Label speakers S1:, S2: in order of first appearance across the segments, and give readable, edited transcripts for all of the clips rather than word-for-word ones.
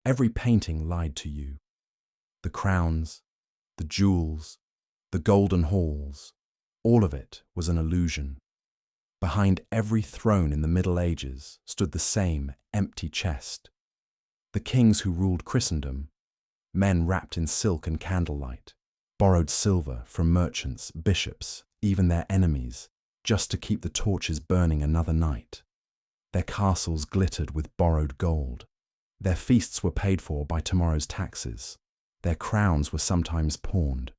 S1: Every painting lied to you. The crowns, the jewels, the golden halls, all of it was an illusion. Behind every throne in the Middle Ages stood the same empty chest. The kings who ruled Christendom, men wrapped in silk and candlelight, borrowed silver from merchants, bishops, even their enemies, just to keep the torches burning another night. Their castles glittered with borrowed gold. Their feasts were paid for by tomorrow's taxes. Their crowns were sometimes pawned,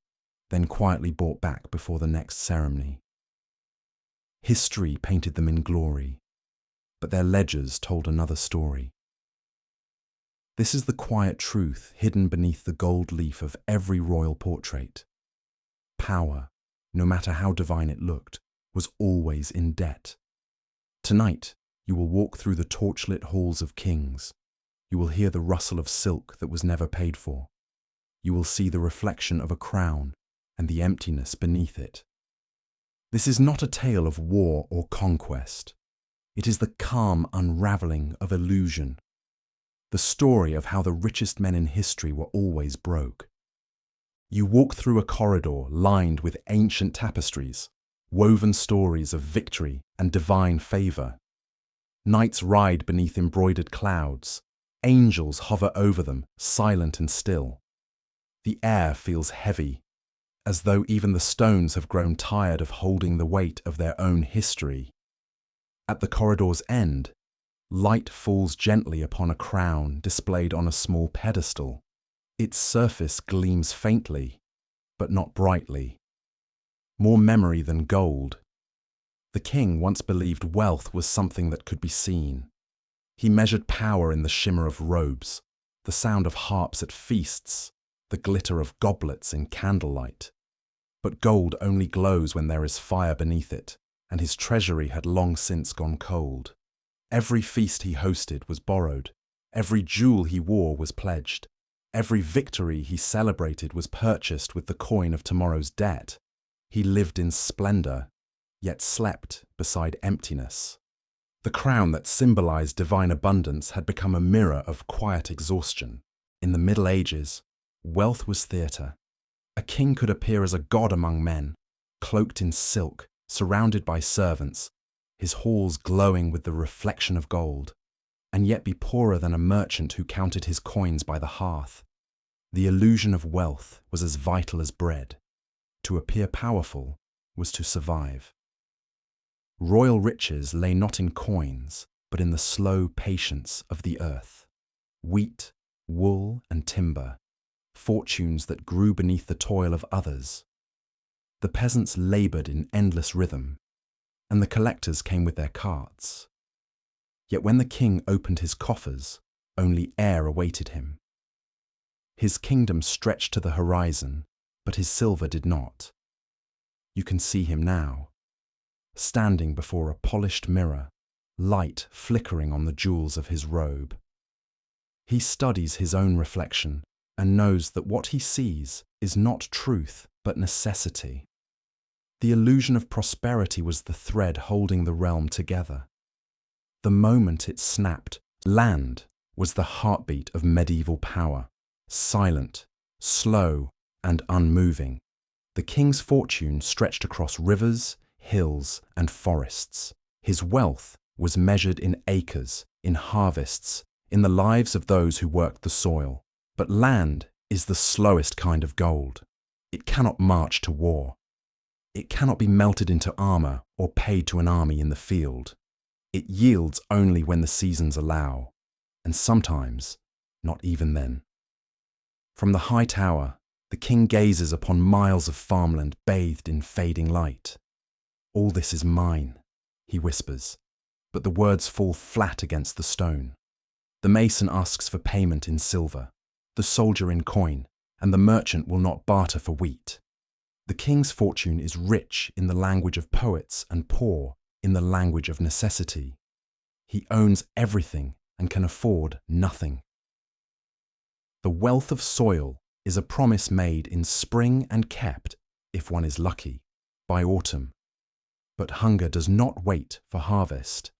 S1: then quietly bought back before the next ceremony. History painted them in glory, but their ledgers told another story. This is the quiet truth hidden beneath the gold leaf of every royal portrait. Power, no matter how divine it looked, was always in debt. Tonight, you will walk through the torchlit halls of kings. You will hear the rustle of silk that was never paid for. You will see the reflection of a crown and the emptiness beneath it. This is not a tale of war or conquest. It is the calm unraveling of illusion. The story of how the richest men in history were always broke. You walk through a corridor lined with ancient tapestries, woven stories of victory and divine favor. Knights ride beneath embroidered clouds. Angels hover over them, silent and still. The air feels heavy, as though even the stones have grown tired of holding the weight of their own history. At the corridor's end, light falls gently upon a crown displayed on a small pedestal. Its surface gleams faintly, but not brightly. More memory than gold. The king once believed wealth was something that could be seen. He measured power in the shimmer of robes, the sound of harps at feasts, the glitter of goblets in candlelight. But gold only glows when there is fire beneath it, and his treasury had long since gone cold. Every feast he hosted was borrowed. Every jewel he wore was pledged. Every victory he celebrated was purchased with the coin of tomorrow's debt. He lived in splendor, yet slept beside emptiness. The crown that symbolized divine abundance had become a mirror of quiet exhaustion. In the Middle Ages, wealth was theatre. A king could appear as a god among men, cloaked in silk, surrounded by servants, his halls glowing with the reflection of gold, and yet be poorer than a merchant who counted his coins by the hearth. The illusion of wealth was as vital as bread. To appear powerful was to survive. Royal riches lay not in coins, but in the slow patience of the earth. Wheat, wool, and timber, fortunes that grew beneath the toil of others. The peasants labored in endless rhythm, and the collectors came with their carts. Yet when the king opened his coffers, only air awaited him. His kingdom stretched to the horizon, but his silver did not. You can see him now, standing before a polished mirror, light flickering on the jewels of his robe. He studies his own reflection and knows that what he sees is not truth but necessity. The illusion of prosperity was the thread holding the realm together. The moment it snapped, land was the heartbeat of medieval power, silent, slow, and unmoving. The king's fortune stretched across rivers, hills, and forests. His wealth was measured in acres, in harvests, in the lives of those who worked the soil. But land is the slowest kind of gold. It cannot march to war. It cannot be melted into armor or paid to an army in the field. It yields only when the seasons allow, and sometimes not even then. From the high tower, the king gazes upon miles of farmland bathed in fading light. "All this is mine," he whispers, but the words fall flat against the stone. The mason asks for payment in silver, the soldier in coin, and the merchant will not barter for wheat. The king's fortune is rich in the language of poets and poor in the language of necessity. He owns everything and can afford nothing. The wealth of soil is a promise made in spring and kept, if one is lucky, by autumn. But hunger does not wait for harvest,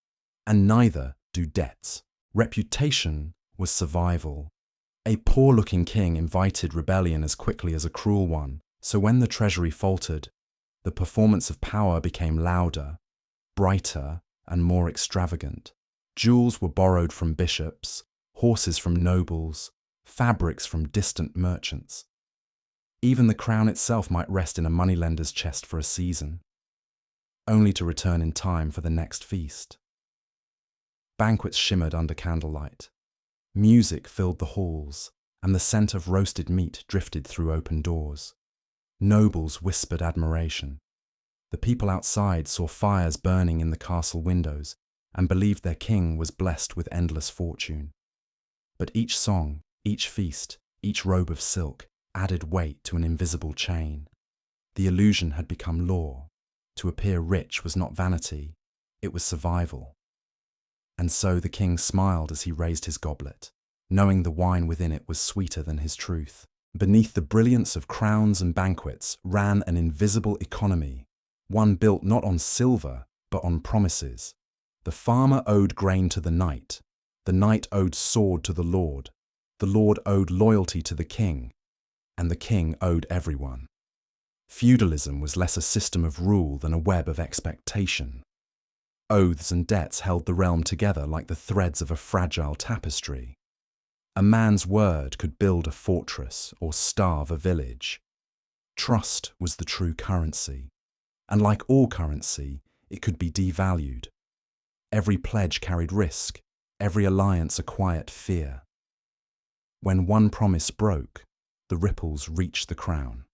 S1: and neither do debts. Reputation was survival. A poor-looking king invited rebellion as quickly as a cruel one, so when the treasury faltered, the performance of power became louder, brighter, and more extravagant. Jewels were borrowed from bishops, horses from nobles, fabrics from distant merchants. Even the crown itself might rest in a moneylender's chest for a season, only to return in time for the next feast. Banquets shimmered under candlelight. Music filled the halls, and the scent of roasted meat drifted through open doors. Nobles whispered admiration. The people outside saw fires burning in the castle windows and believed their king was blessed with endless fortune. But each song, each feast, each robe of silk added weight to an invisible chain. The illusion had become law. To appear rich was not vanity, it was survival. And so the king smiled as he raised his goblet, knowing the wine within it was sweeter than his truth. Beneath the brilliance of crowns and banquets ran an invisible economy, one built not on silver, but on promises. The farmer owed grain to the knight owed sword to the Lord owed loyalty to the king, and the king owed everyone. Feudalism was less a system of rule than a web of expectation. Oaths and debts held the realm together like the threads of a fragile tapestry. A man's word could build a fortress or starve a village. Trust was the true currency, and like all currency, it could be devalued. Every pledge carried risk, every alliance a quiet fear. When one promise broke, the ripples reached the crown.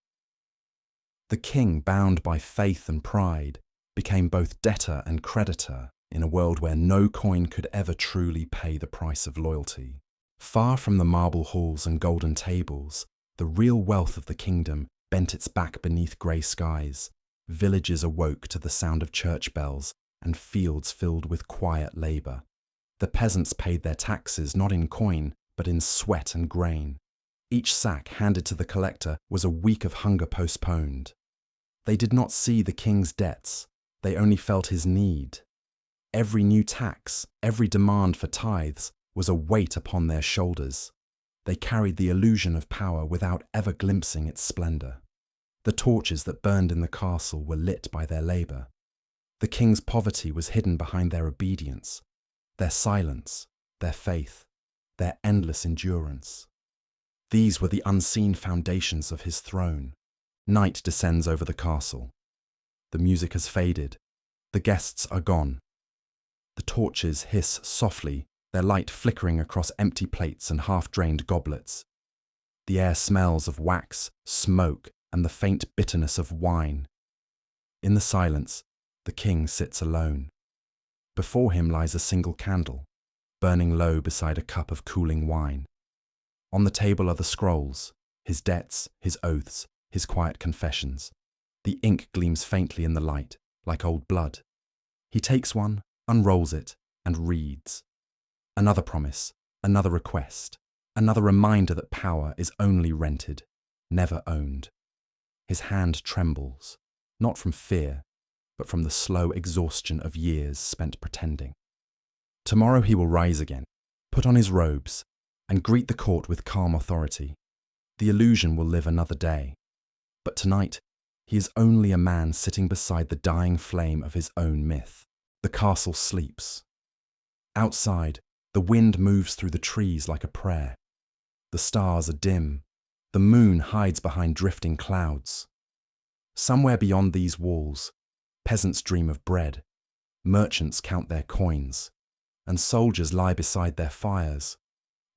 S1: The king, bound by faith and pride, became both debtor and creditor in a world where no coin could ever truly pay the price of loyalty. Far from the marble halls and golden tables, the real wealth of the kingdom bent its back beneath grey skies. Villages awoke to the sound of church bells and fields filled with quiet labour. The peasants paid their taxes not in coin, but in sweat and grain. Each sack handed to the collector was a week of hunger postponed. They did not see the king's debts, they only felt his need. Every new tax, every demand for tithes was a weight upon their shoulders. They carried the illusion of power without ever glimpsing its splendour. The torches that burned in the castle were lit by their labour. The king's poverty was hidden behind their obedience, their silence, their faith, their endless endurance. These were the unseen foundations of his throne. Night descends over the castle. The music has faded. The guests are gone. The torches hiss softly, their light flickering across empty plates and half-drained goblets. The air smells of wax, smoke, and the faint bitterness of wine. In the silence, the king sits alone. Before him lies a single candle, burning low beside a cup of cooling wine. On the table are the scrolls, his debts, his oaths, his quiet confessions. The ink gleams faintly in the light, like old blood. He takes one, unrolls it, and reads. Another promise, another request, another reminder that power is only rented, never owned. His hand trembles, not from fear, but from the slow exhaustion of years spent pretending. Tomorrow he will rise again, put on his robes, and greet the court with calm authority. The illusion will live another day. But tonight, he is only a man sitting beside the dying flame of his own myth. The castle sleeps. Outside, the wind moves through the trees like a prayer. The stars are dim. The moon hides behind drifting clouds. Somewhere beyond these walls, peasants dream of bread, merchants count their coins, and soldiers lie beside their fires.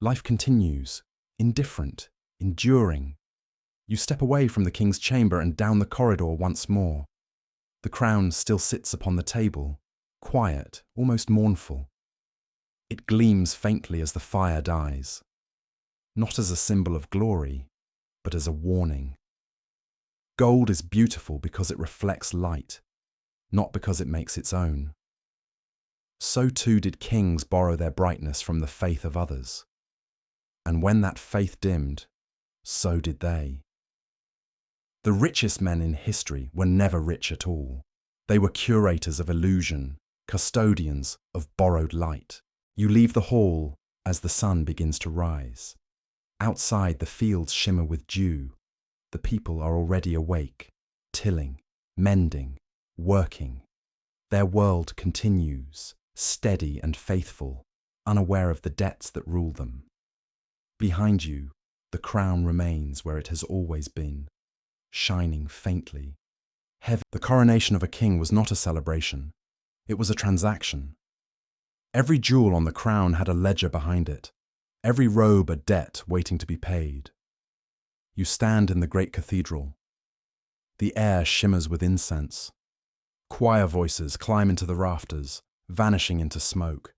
S1: Life continues, indifferent, enduring. You step away from the king's chamber and down the corridor once more. The crown still sits upon the table, quiet, almost mournful. It gleams faintly as the fire dies, not as a symbol of glory, but as a warning. Gold is beautiful because it reflects light, not because it makes its own. So too did kings borrow their brightness from the faith of others. And when that faith dimmed, so did they. The richest men in history were never rich at all. They were curators of illusion, custodians of borrowed light. You leave the hall as the sun begins to rise. Outside, the fields shimmer with dew. The people are already awake, tilling, mending, working. Their world continues, steady and faithful, unaware of the debts that rule them. Behind you, the crown remains where it has always been, shining faintly. Heavy. The coronation of a king was not a celebration. It was a transaction. Every jewel on the crown had a ledger behind it, every robe a debt waiting to be paid. You stand in the great cathedral. The air shimmers with incense. Choir voices climb into the rafters, vanishing into smoke.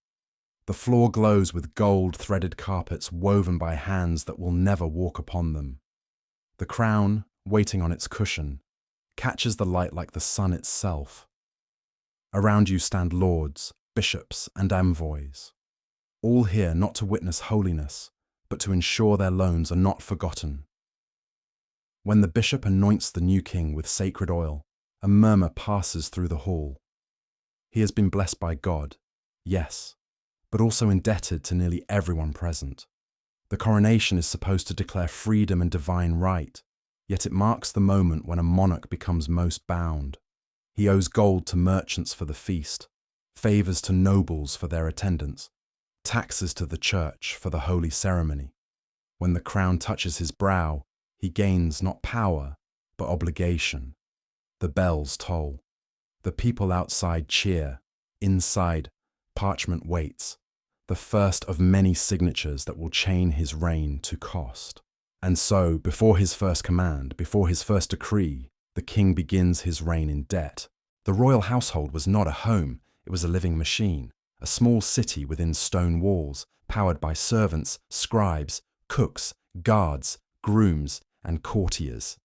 S1: The floor glows with gold-threaded carpets woven by hands that will never walk upon them. The crown, waiting on its cushion, catches the light like the sun itself. Around you stand lords, bishops, and envoys, all here not to witness holiness, but to ensure their loans are not forgotten. When the bishop anoints the new king with sacred oil, a murmur passes through the hall. He has been blessed by God, yes, but also indebted to nearly everyone present. The coronation is supposed to declare freedom and divine right, yet it marks the moment when a monarch becomes most bound. He owes gold to merchants for the feast, favors to nobles for their attendance, taxes to the church for the holy ceremony. When the crown touches his brow, he gains not power, but obligation. The bells toll. The people outside cheer. Inside, parchment waits, the first of many signatures that will chain his reign to cost. And so, before his first command, before his first decree, the king begins his reign in debt. The royal household was not a home, it was a living machine, a small city within stone walls, powered by servants, scribes, cooks, guards, grooms, and courtiers.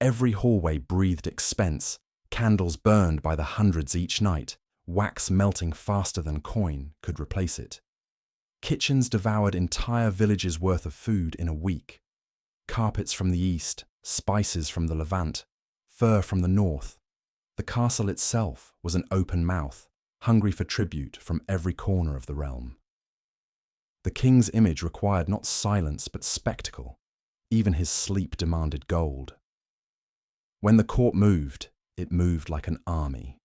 S1: Every hallway breathed expense, candles burned by the hundreds each night, wax melting faster than coin could replace it. Kitchens devoured entire villages' worth of food in a week. Carpets from the east, spices from the Levant, fur from the north. The castle itself was an open mouth, hungry for tribute from every corner of the realm. The king's image required not silence but spectacle. Even his sleep demanded gold. When the court moved, it moved like an army.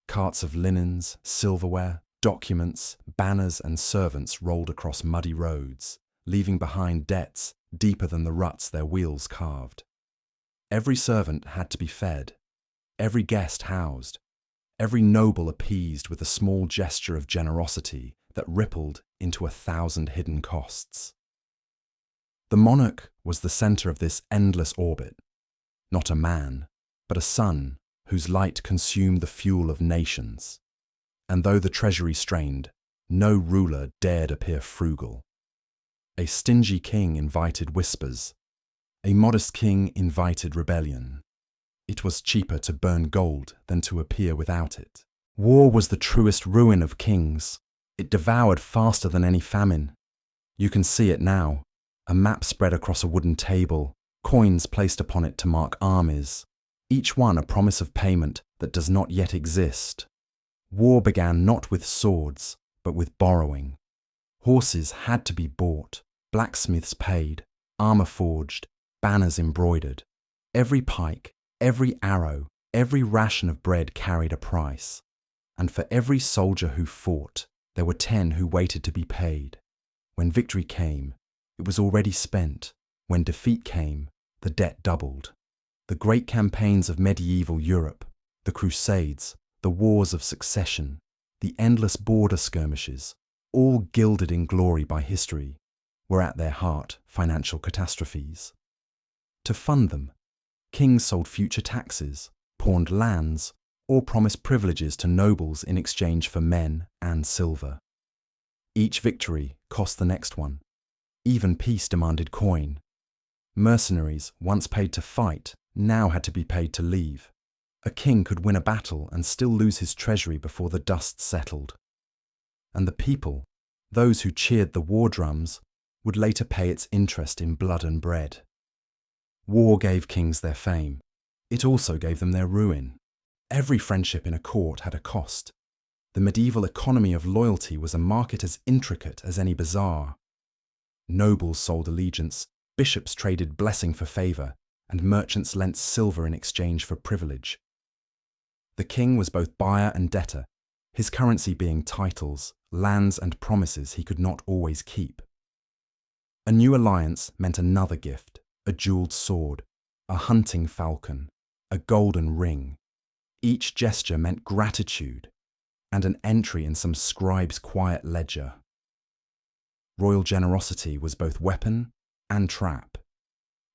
S1: Carts of linens, silverware, documents, banners, and servants rolled across muddy roads, leaving behind debts deeper than the ruts their wheels carved. Every servant had to be fed, every guest housed, every noble appeased with a small gesture of generosity that rippled into 1,000 hidden costs. The monarch was the center of this endless orbit, not a man, but a sun whose light consumed the fuel of nations. And though the treasury strained, no ruler dared appear frugal. A stingy king invited whispers. A modest king invited rebellion. It was cheaper to burn gold than to appear without it. War was the truest ruin of kings. It devoured faster than any famine. You can see it now. A map spread across a wooden table, coins placed upon it to mark armies, each one a promise of payment that does not yet exist. War began not with swords, but with borrowing. Horses had to be bought, blacksmiths paid, armor forged, banners embroidered. Every pike, every arrow, every ration of bread carried a price. And for every soldier who fought, there were 10 who waited to be paid. When victory came, it was already spent. When defeat came, the debt doubled. The great campaigns of medieval Europe, the Crusades, the wars of succession, the endless border skirmishes, all gilded in glory by history, were at their heart financial catastrophes. To fund them, kings sold future taxes, pawned lands, or promised privileges to nobles in exchange for men and silver. Each victory cost the next one. Even peace demanded coin. Mercenaries, once paid to fight, now had to be paid to leave. A king could win a battle and still lose his treasury before the dust settled. And the people, those who cheered the war drums, would later pay its interest in blood and bread. War gave kings their fame. It also gave them their ruin. Every friendship in a court had a cost. The medieval economy of loyalty was a market as intricate as any bazaar. Nobles sold allegiance, bishops traded blessing for favour, and merchants lent silver in exchange for privilege. The king was both buyer and debtor, his currency being titles, lands and promises he could not always keep. A new alliance meant another gift, a jewelled sword, a hunting falcon, a golden ring. Each gesture meant gratitude and an entry in some scribe's quiet ledger. Royal generosity was both weapon and trap.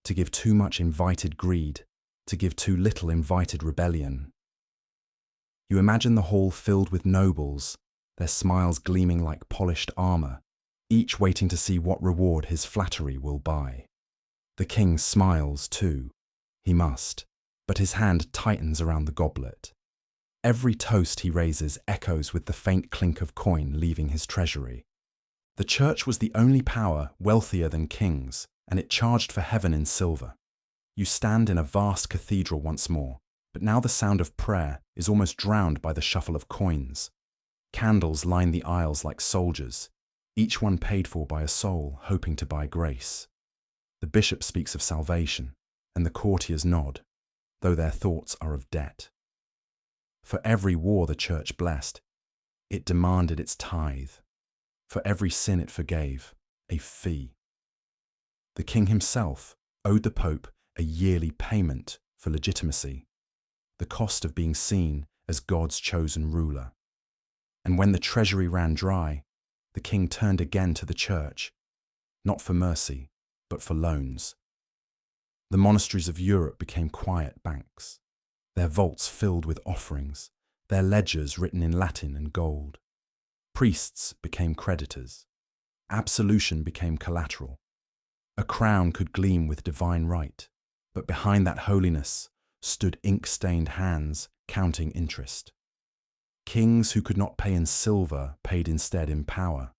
S1: To give too much invited greed, to give too little invited rebellion. You imagine the hall filled with nobles, their smiles gleaming like polished armour, each waiting to see what reward his flattery will buy. The king smiles too. He must, but his hand tightens around the goblet. Every toast he raises echoes with the faint clink of coin leaving his treasury. The church was the only power wealthier than kings, and it charged for heaven in silver. You stand in a vast cathedral once more, but now the sound of prayer is almost drowned by the shuffle of coins. Candles line the aisles like soldiers, each one paid for by a soul hoping to buy grace. The bishop speaks of salvation, and the courtiers nod, though their thoughts are of debt. For every war the church blessed, it demanded its tithe. For every sin it forgave, a fee. The king himself owed the pope a yearly payment for legitimacy, the cost of being seen as God's chosen ruler. And when the treasury ran dry, the king turned again to the church, not for mercy, but for loans. The monasteries of Europe became quiet banks, their vaults filled with offerings, their ledgers written in Latin and gold. Priests became creditors. Absolution became collateral. A crown could gleam with divine right, but behind that holiness stood ink-stained hands counting interest. Kings who could not pay in silver paid instead in power.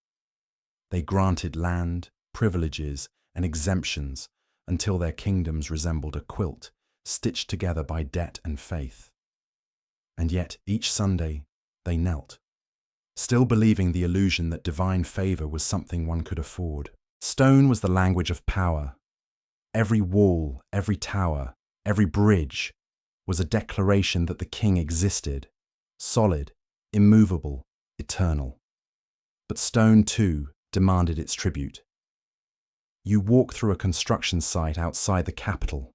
S1: They granted land, privileges, and exemptions until their kingdoms resembled a quilt stitched together by debt and faith. And yet each Sunday they knelt, still believing the illusion that divine favour was something one could afford. Stone was the language of power. Every wall, every tower, every bridge was a declaration that the king existed, solid, immovable, eternal. But stone, too, demanded its tribute. You walk through a construction site outside the capital.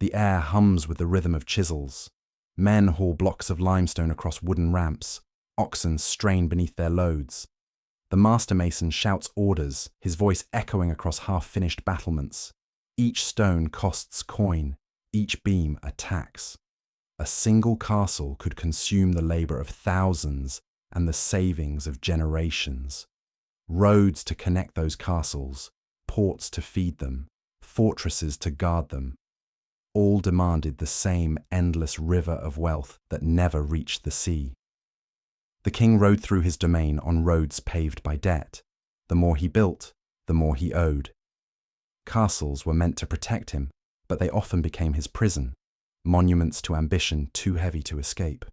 S1: The air hums with the rhythm of chisels. Men haul blocks of limestone across wooden ramps. Oxen strain beneath their loads. The master mason shouts orders, his voice echoing across half-finished battlements. Each stone costs coin, each beam a tax. A single castle could consume the labour of thousands and the savings of generations. Roads to connect those castles, ports to feed them, fortresses to guard them. All demanded the same endless river of wealth that never reached the sea. The king rode through his domain on roads paved by debt. The more he built, the more he owed. Castles were meant to protect him, but they often became his prison, monuments to ambition too heavy to escape.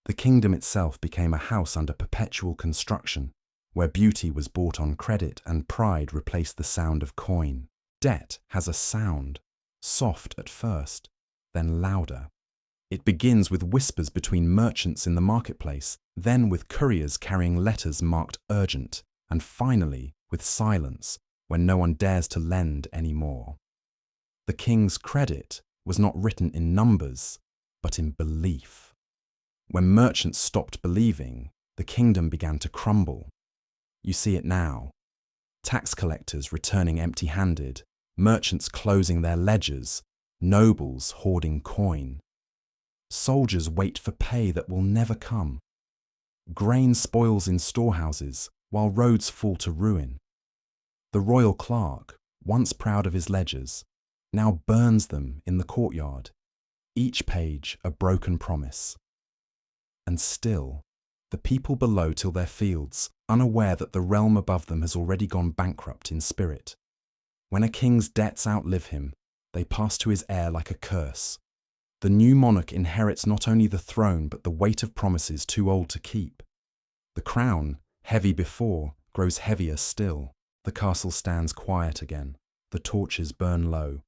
S1: The kingdom itself became a house under perpetual construction, where beauty was bought on credit and pride replaced the sound of coin. Debt has a sound, soft at first, then louder. It begins with whispers between merchants in the marketplace, then with couriers carrying letters marked urgent, and finally with silence when no one dares to lend any more. The king's credit was not written in numbers, but in belief. When merchants stopped believing, the kingdom began to crumble. You see it now. Tax collectors returning empty-handed, merchants closing their ledgers, nobles hoarding coin. Soldiers wait for pay that will never come. Grain spoils in storehouses, while roads fall to ruin. The royal clerk, once proud of his ledgers, now burns them in the courtyard, each page a broken promise. And still, the people below till their fields, unaware that the realm above them has already gone bankrupt in spirit. When a king's debts outlive him, they pass to his heir like a curse. The new monarch inherits not only the throne but the weight of promises too old to keep. The crown, heavy before, grows heavier still. The castle stands quiet again. The torches burn low.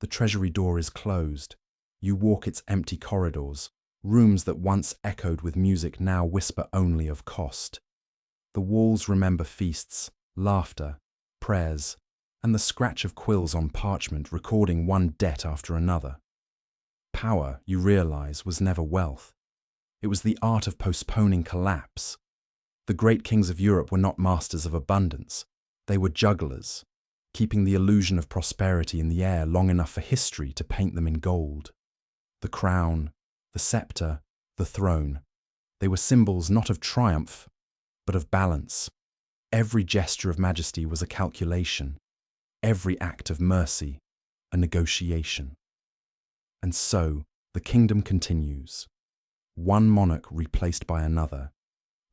S1: The treasury door is closed. You walk its empty corridors. Rooms that once echoed with music now whisper only of cost. The walls remember feasts, laughter, prayers, and the scratch of quills on parchment recording one debt after another. Power, you realize, was never wealth. It was the art of postponing collapse. The great kings of Europe were not masters of abundance. They were jugglers, keeping the illusion of prosperity in the air long enough for history to paint them in gold. The crown, the scepter, the throne, they were symbols not of triumph, but of balance. Every gesture of majesty was a calculation, every act of mercy, a negotiation. And so, the kingdom continues. One monarch replaced by another,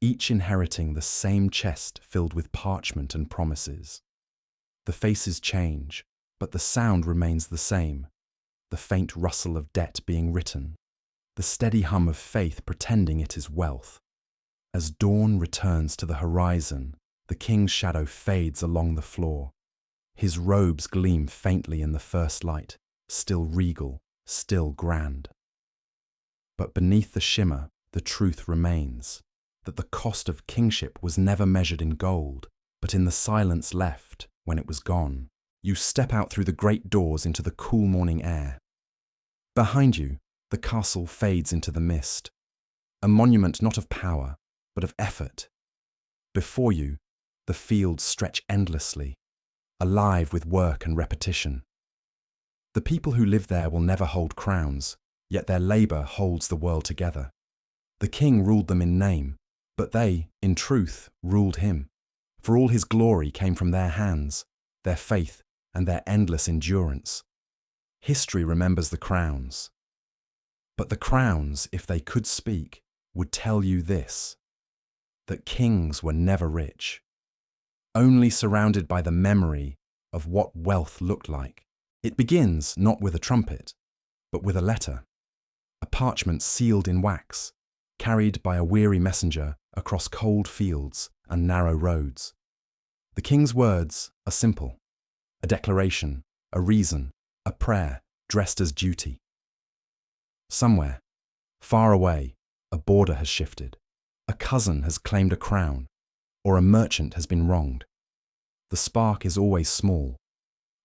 S1: each inheriting the same chest filled with parchment and promises. The faces change, but the sound remains the same, the faint rustle of debt being written, the steady hum of faith pretending it is wealth. As dawn returns to the horizon, the king's shadow fades along the floor. His robes gleam faintly in the first light, still regal, still grand. But beneath the shimmer, the truth remains, that the cost of kingship was never measured in gold, but in the silence left when it was gone. You step out through the great doors into the cool morning air. Behind you, the castle fades into the mist, a monument not of power, but of effort. Before you, the fields stretch endlessly, alive with work and repetition. The people who live there will never hold crowns, yet their labour holds the world together. The king ruled them in name, but they, in truth, ruled him. For all his glory came from their hands, their faith, and their endless endurance. History remembers the crowns. But the crowns, if they could speak, would tell you this, that kings were never rich, only surrounded by the memory of what wealth looked like. It begins not with a trumpet, but with a letter, a parchment sealed in wax, carried by a weary messenger across cold fields and narrow roads. The king's words are simple, a declaration, a reason, a prayer dressed as duty. Somewhere, far away, a border has shifted, a cousin has claimed a crown, or a merchant has been wronged. The spark is always small,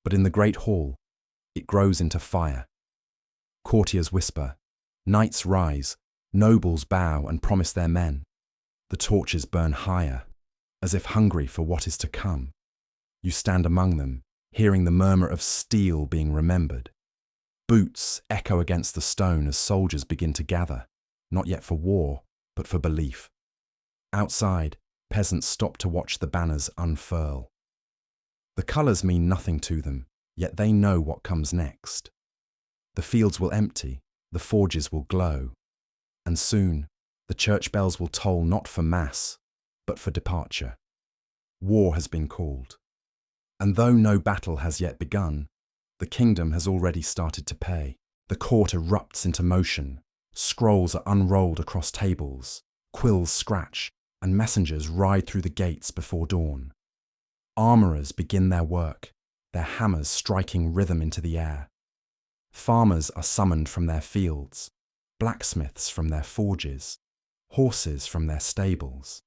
S1: but in the great hall, it grows into fire. Courtiers whisper, knights rise, nobles bow and promise their men. The torches burn higher, as if hungry for what is to come. You stand among them, hearing the murmur of steel being remembered. Boots echo against the stone as soldiers begin to gather, not yet for war, but for belief. Outside, peasants stop to watch the banners unfurl. The colours mean nothing to them, yet they know what comes next. The fields will empty, the forges will glow, and soon the church bells will toll not for mass, but for departure. War has been called, and though no battle has yet begun, the kingdom has already started to pay. The court erupts into motion, scrolls are unrolled across tables, quills scratch, and messengers ride through the gates before dawn. Armourers begin their work, their hammers striking rhythm into the air. Farmers are summoned from their fields, blacksmiths from their forges, horses from their stables.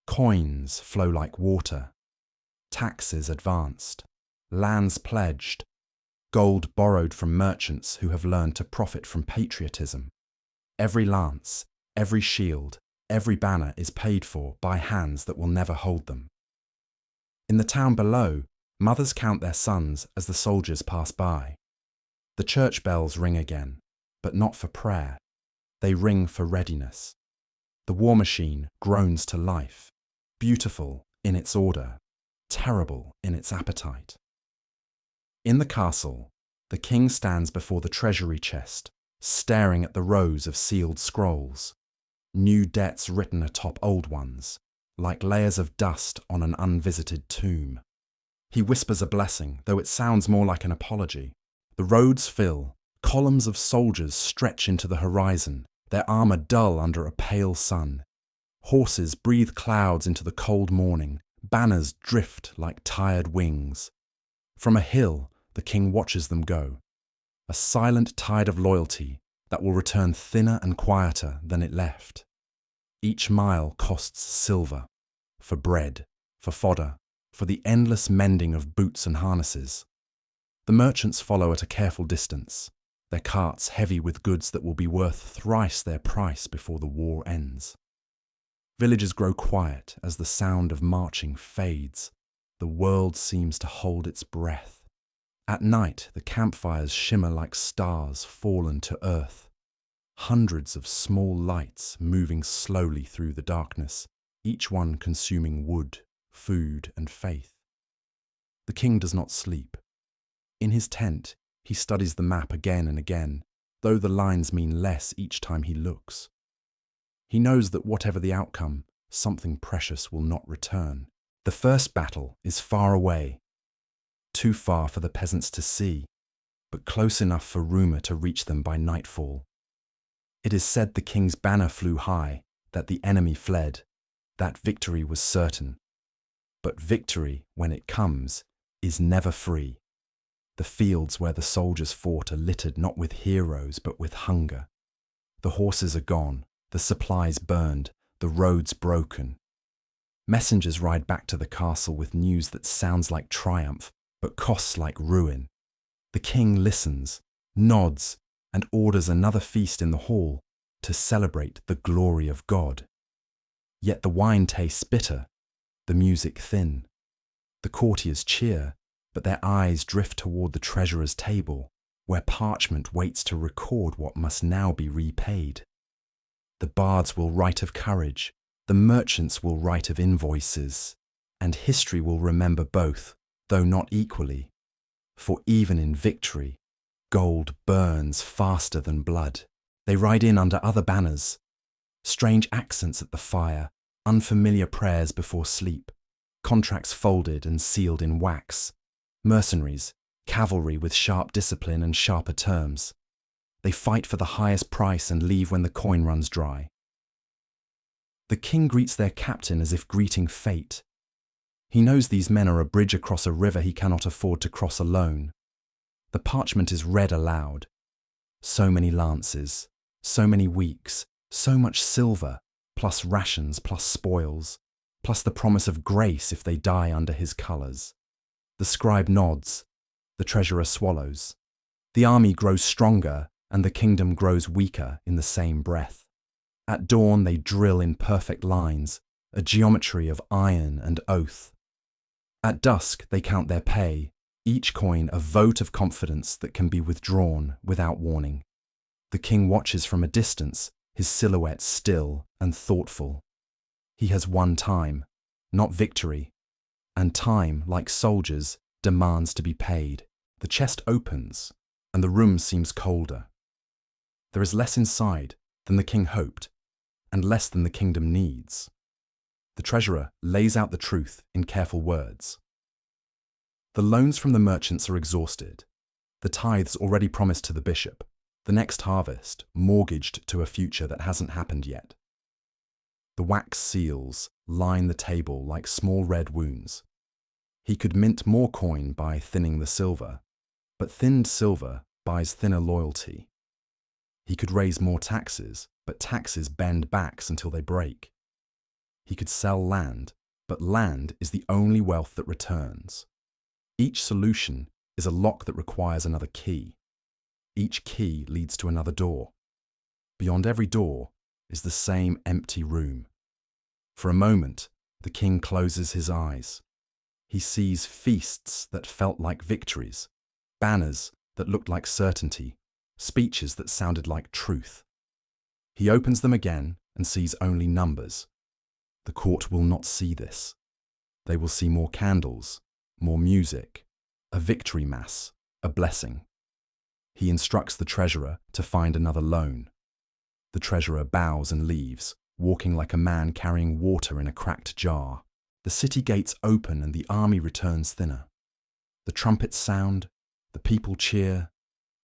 S1: Coins flow like water, taxes advanced, lands pledged, gold borrowed from merchants who have learned to profit from patriotism. Every lance, every shield, every banner is paid for by hands that will never hold them. In the town below, mothers count their sons as the soldiers pass by. The church bells ring again, but not for prayer. They ring for readiness. The war machine groans to life, beautiful in its order, terrible in its appetite. In the castle, the king stands before the treasury chest, staring at the rows of sealed scrolls, new debts written atop old ones, like layers of dust on an unvisited tomb. He whispers a blessing, though it sounds more like an apology. The roads fill, columns of soldiers stretch into the horizon, their armour dull under a pale sun. Horses breathe clouds into the cold morning, Banners drift like tired wings. From a hill, the king watches them go, a silent tide of loyalty that will return thinner and quieter than it left. Each mile costs silver, for bread, for fodder, for the endless mending of boots and harnesses. The merchants follow at a careful distance, their carts heavy with goods that will be worth thrice their price before the war ends. Villages grow quiet as the sound of marching fades. The world seems to hold its breath. At night, the campfires shimmer like stars fallen to earth. Hundreds of small lights moving slowly through the darkness, each one consuming wood, food, and faith. The king does not sleep. In his tent, he studies the map again and again, though the lines mean less each time he looks. He knows that whatever the outcome, something precious will not return. The first battle is far away, too far for the peasants to see, but close enough for rumour to reach them by nightfall. It is said the king's banner flew high, that the enemy fled, that victory was certain. But victory, when it comes, is never free. The fields where the soldiers fought are littered not with heroes but with hunger. The horses are gone, the supplies burned, the roads broken. Messengers ride back to the castle with news that sounds like triumph, but costs like ruin. The king listens, nods, and orders another feast in the hall to celebrate the glory of God. Yet the wine tastes bitter, the music thin. The courtiers cheer, but their eyes drift toward the treasurer's table, where parchment waits to record what must now be repaid. The bards will write of courage, the merchants will write of invoices, and history will remember both, though not equally. For even in victory, gold burns faster than blood. They ride in under other banners. Strange accents at the fire, unfamiliar prayers before sleep, contracts folded and sealed in wax, mercenaries, cavalry with sharp discipline and sharper terms. They fight for the highest price and leave when the coin runs dry. The king greets their captain as if greeting fate. He knows these men are a bridge across a river he cannot afford to cross alone. The parchment is read aloud. So many lances, so many weeks, so much silver, plus rations, plus spoils, plus the promise of grace if they die under his colours. The scribe nods, the treasurer swallows. The army grows stronger, and the kingdom grows weaker in the same breath. At dawn they drill in perfect lines, a geometry of iron and oath. At dusk they count their pay, each coin a vote of confidence that can be withdrawn without warning. The king watches from a distance, his silhouette still and thoughtful. He has won time, not victory, and time, like soldiers, demands to be paid. The chest opens, and the room seems colder. There is less inside than the king hoped, and less than the kingdom needs. The treasurer lays out the truth in careful words. The loans from the merchants are exhausted, the tithes already promised to the bishop, the next harvest mortgaged to a future that hasn't happened yet. The wax seals line the table like small red wounds. He could mint more coin by thinning the silver, but thinned silver buys thinner loyalty. He could raise more taxes, but taxes bend backs until they break. He could sell land, but land is the only wealth that returns. Each solution is a lock that requires another key. Each key leads to another door. Beyond every door is the same empty room. For a moment, the king closes his eyes. He sees feasts that felt like victories, banners that looked like certainty, speeches that sounded like truth. He opens them again and sees only numbers. The court will not see this. They will see more candles, more music, a victory mass, a blessing. He instructs the treasurer to find another loan. The treasurer bows and leaves, walking like a man carrying water in a cracked jar. The city gates open and the army returns thinner. The trumpets sound, the people cheer,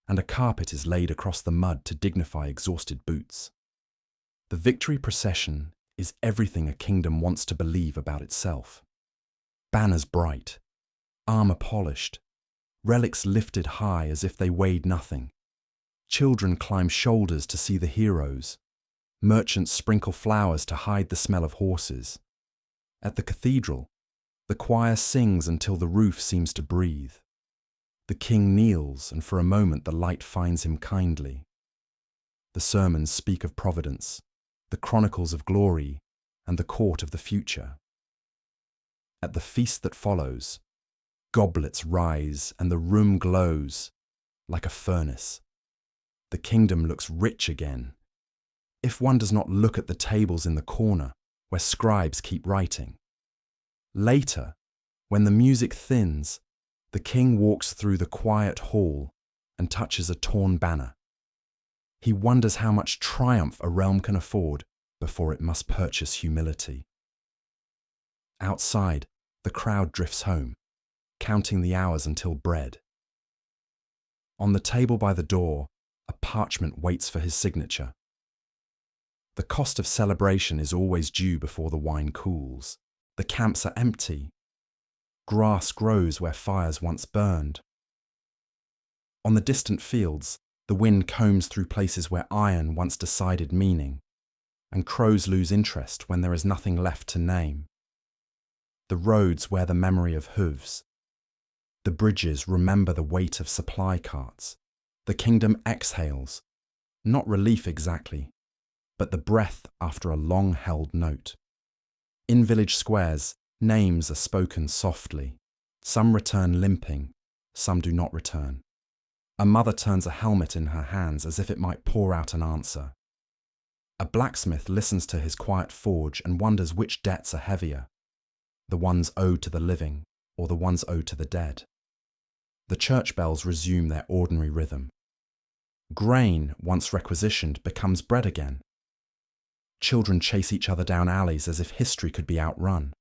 S1: and a carpet is laid across the mud to dignify exhausted boots. The victory procession is everything a kingdom wants to believe about itself. Banners bright, armor polished, relics lifted high as if they weighed nothing. Children climb shoulders to see the heroes. Merchants sprinkle flowers to hide the smell of horses. At the cathedral, the choir sings until the roof seems to breathe. The king kneels, and for a moment the light finds him kindly. The sermons speak of providence, the chronicles of glory, and the court of the future. At the feast that follows, goblets rise and the room glows like a furnace. The kingdom looks rich again, if one does not look at the tables in the corner where scribes keep writing. Later, when the music thins, the king walks through the quiet hall and touches a torn banner. He wonders how much triumph a realm can afford before it must purchase humility. Outside, the crowd drifts home, counting the hours until bread. On the table by the door, a parchment waits for his signature. The cost of celebration is always due before the wine cools. The camps are empty. Grass grows where fires once burned. On the distant fields, the wind combs through places where iron once decided meaning, and crows lose interest when there is nothing left to name. The roads wear the memory of hooves. The bridges remember the weight of supply carts. The kingdom exhales, not relief exactly, but the breath after a long-held note. In village squares, names are spoken softly. Some return limping, some do not return. A mother turns a helmet in her hands as if it might pour out an answer. A blacksmith listens to his quiet forge and wonders which debts are heavier, the ones owed to the living or the ones owed to the dead. The church bells resume their ordinary rhythm. Grain, once requisitioned, becomes bread again. Children chase each other down alleys as if history could be outrun.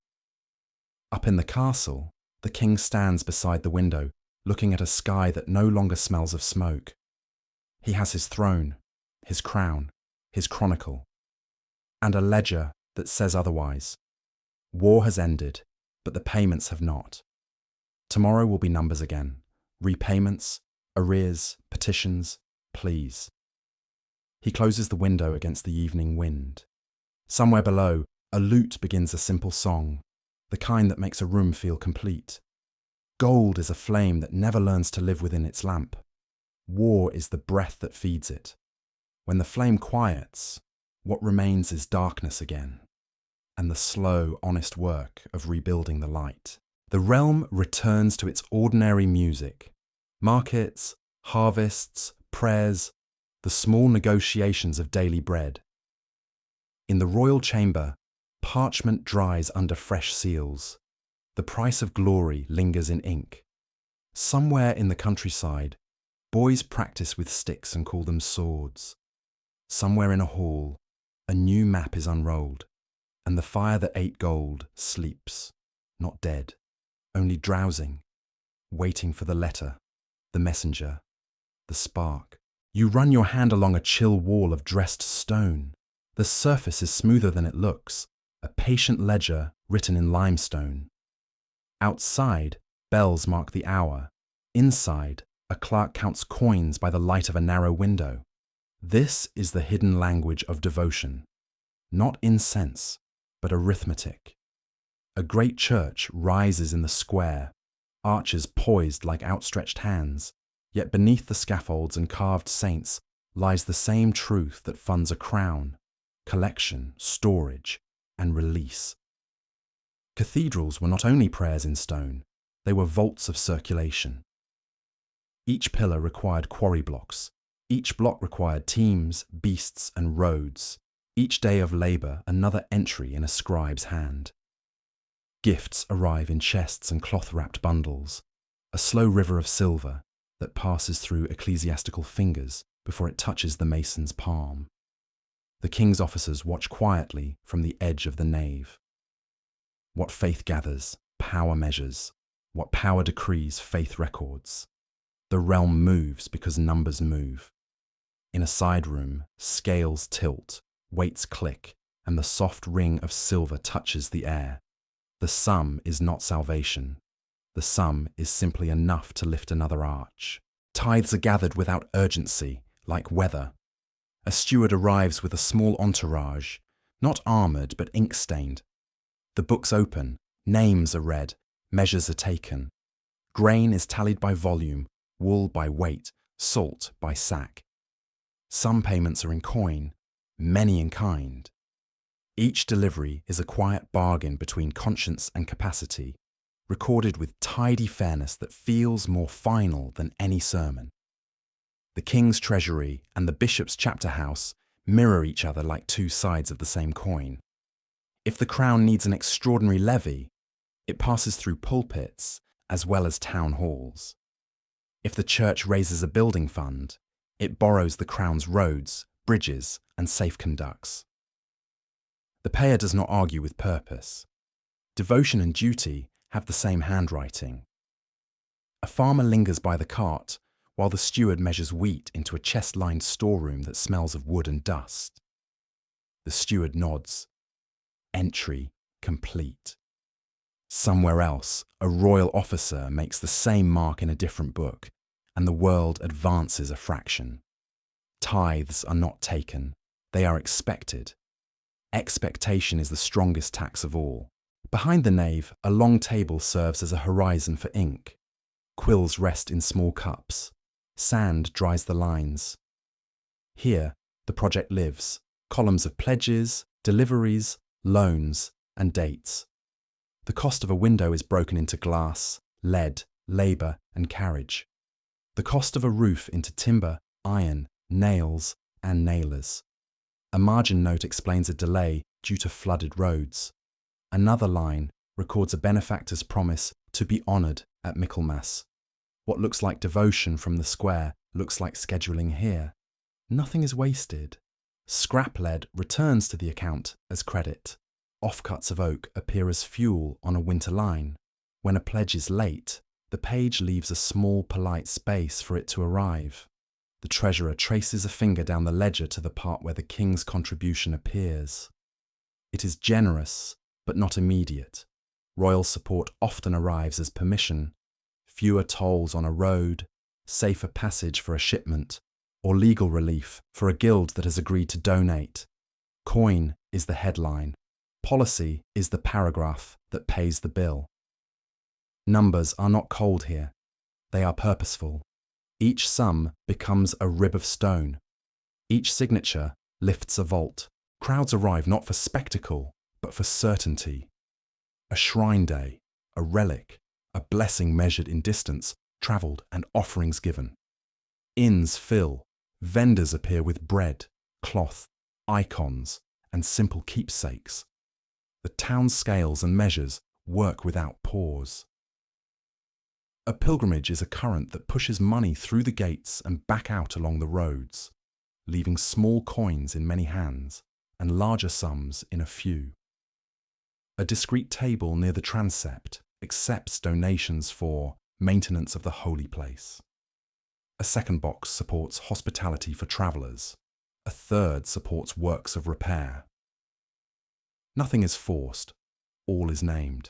S1: Up in the castle, the king stands beside the window, looking at a sky that no longer smells of smoke. He has his throne, his crown, his chronicle, and a ledger that says otherwise. War has ended, but the payments have not. Tomorrow will be numbers again. Repayments, arrears, petitions, pleas. He closes the window against the evening wind. Somewhere below, a lute begins a simple song, the kind that makes a room feel complete. Gold is a flame that never learns to live within its lamp. War is the breath that feeds it. When the flame quiets, what remains is darkness again, and the slow, honest work of rebuilding the light. The realm returns to its ordinary music. Markets, harvests, prayers, the small negotiations of daily bread. In the royal chamber, parchment dries under fresh seals. The price of glory lingers in ink. Somewhere in the countryside, boys practice with sticks and call them swords. Somewhere in a hall, a new map is unrolled, and the fire that ate gold sleeps, not dead, only drowsing, waiting for the letter, the messenger, the spark. You run your hand along a chill wall of dressed stone. The surface is smoother than it looks, a patient ledger written in limestone. Outside, bells mark the hour. Inside, a clerk counts coins by the light of a narrow window. This is the hidden language of devotion. Not incense, but arithmetic. A great church rises in the square, arches poised like outstretched hands, yet beneath the scaffolds and carved saints lies the same truth that funds a crown, collection, storage, and release. Cathedrals were not only prayers in stone, they were vaults of circulation. Each pillar required quarry blocks. Each block required teams, beasts, and roads. Each day of labour another entry in a scribe's hand. Gifts arrive in chests and cloth-wrapped bundles, a slow river of silver that passes through ecclesiastical fingers before it touches the mason's palm. The king's officers watch quietly from the edge of the nave. What faith gathers, power measures. What power decrees, faith records. The realm moves because numbers move. In a side room, scales tilt, weights click, and the soft ring of silver touches the air. The sum is not salvation. The sum is simply enough to lift another arch. Tithes are gathered without urgency, like weather. A steward arrives with a small entourage, not armoured but ink-stained. The books open, names are read, measures are taken. Grain is tallied by volume, wool by weight, salt by sack. Some payments are in coin, many in kind. Each delivery is a quiet bargain between conscience and capacity, recorded with tidy fairness that feels more final than any sermon. The king's treasury and the bishop's chapter house mirror each other like two sides of the same coin. If the crown needs an extraordinary levy, it passes through pulpits as well as town halls. If the church raises a building fund, it borrows the crown's roads, bridges, and safe conducts. The payer does not argue with purpose. Devotion and duty have the same handwriting. A farmer lingers by the cart while the steward measures wheat into a chest-lined storeroom that smells of wood and dust. The steward nods. Entry complete. Somewhere else, a royal officer makes the same mark in a different book, and the world advances a fraction. Tithes are not taken, they are expected. Expectation is the strongest tax of all. Behind the nave, a long table serves as a horizon for ink. Quills rest in small cups. Sand dries the lines. Here, the project lives, columns of pledges, deliveries, loans, and dates. The cost of a window is broken into glass, lead, labour, and carriage. The cost of a roof into timber, iron, nails, and nailers. A margin note explains a delay due to flooded roads. Another line records a benefactor's promise to be honoured at Michaelmas. What looks like devotion from the square looks like scheduling here. Nothing is wasted. Scrap lead returns to the account as credit. Offcuts of oak appear as fuel on a winter line. When a pledge is late, the page leaves a small polite space for it to arrive. The treasurer traces a finger down the ledger to the part where the king's contribution appears. It is generous, but not immediate. Royal support often arrives as permission. Fewer tolls on a road, safer passage for a shipment, or legal relief for a guild that has agreed to donate. Coin is the headline. Policy is the paragraph that pays the bill. Numbers are not cold here. They are purposeful. Each sum becomes a rib of stone. Each signature lifts a vault. Crowds arrive not for spectacle, but for certainty. A shrine day, a relic, a blessing measured in distance, travelled and offerings given. Inns fill, vendors appear with bread, cloth, icons, and simple keepsakes. The town's scales and measures work without pause. A pilgrimage is a current that pushes money through the gates and back out along the roads, leaving small coins in many hands and larger sums in a few. A discreet table near the transept accepts donations for maintenance of the holy place. A second box supports hospitality for travellers. A third supports works of repair. Nothing is forced, all is named.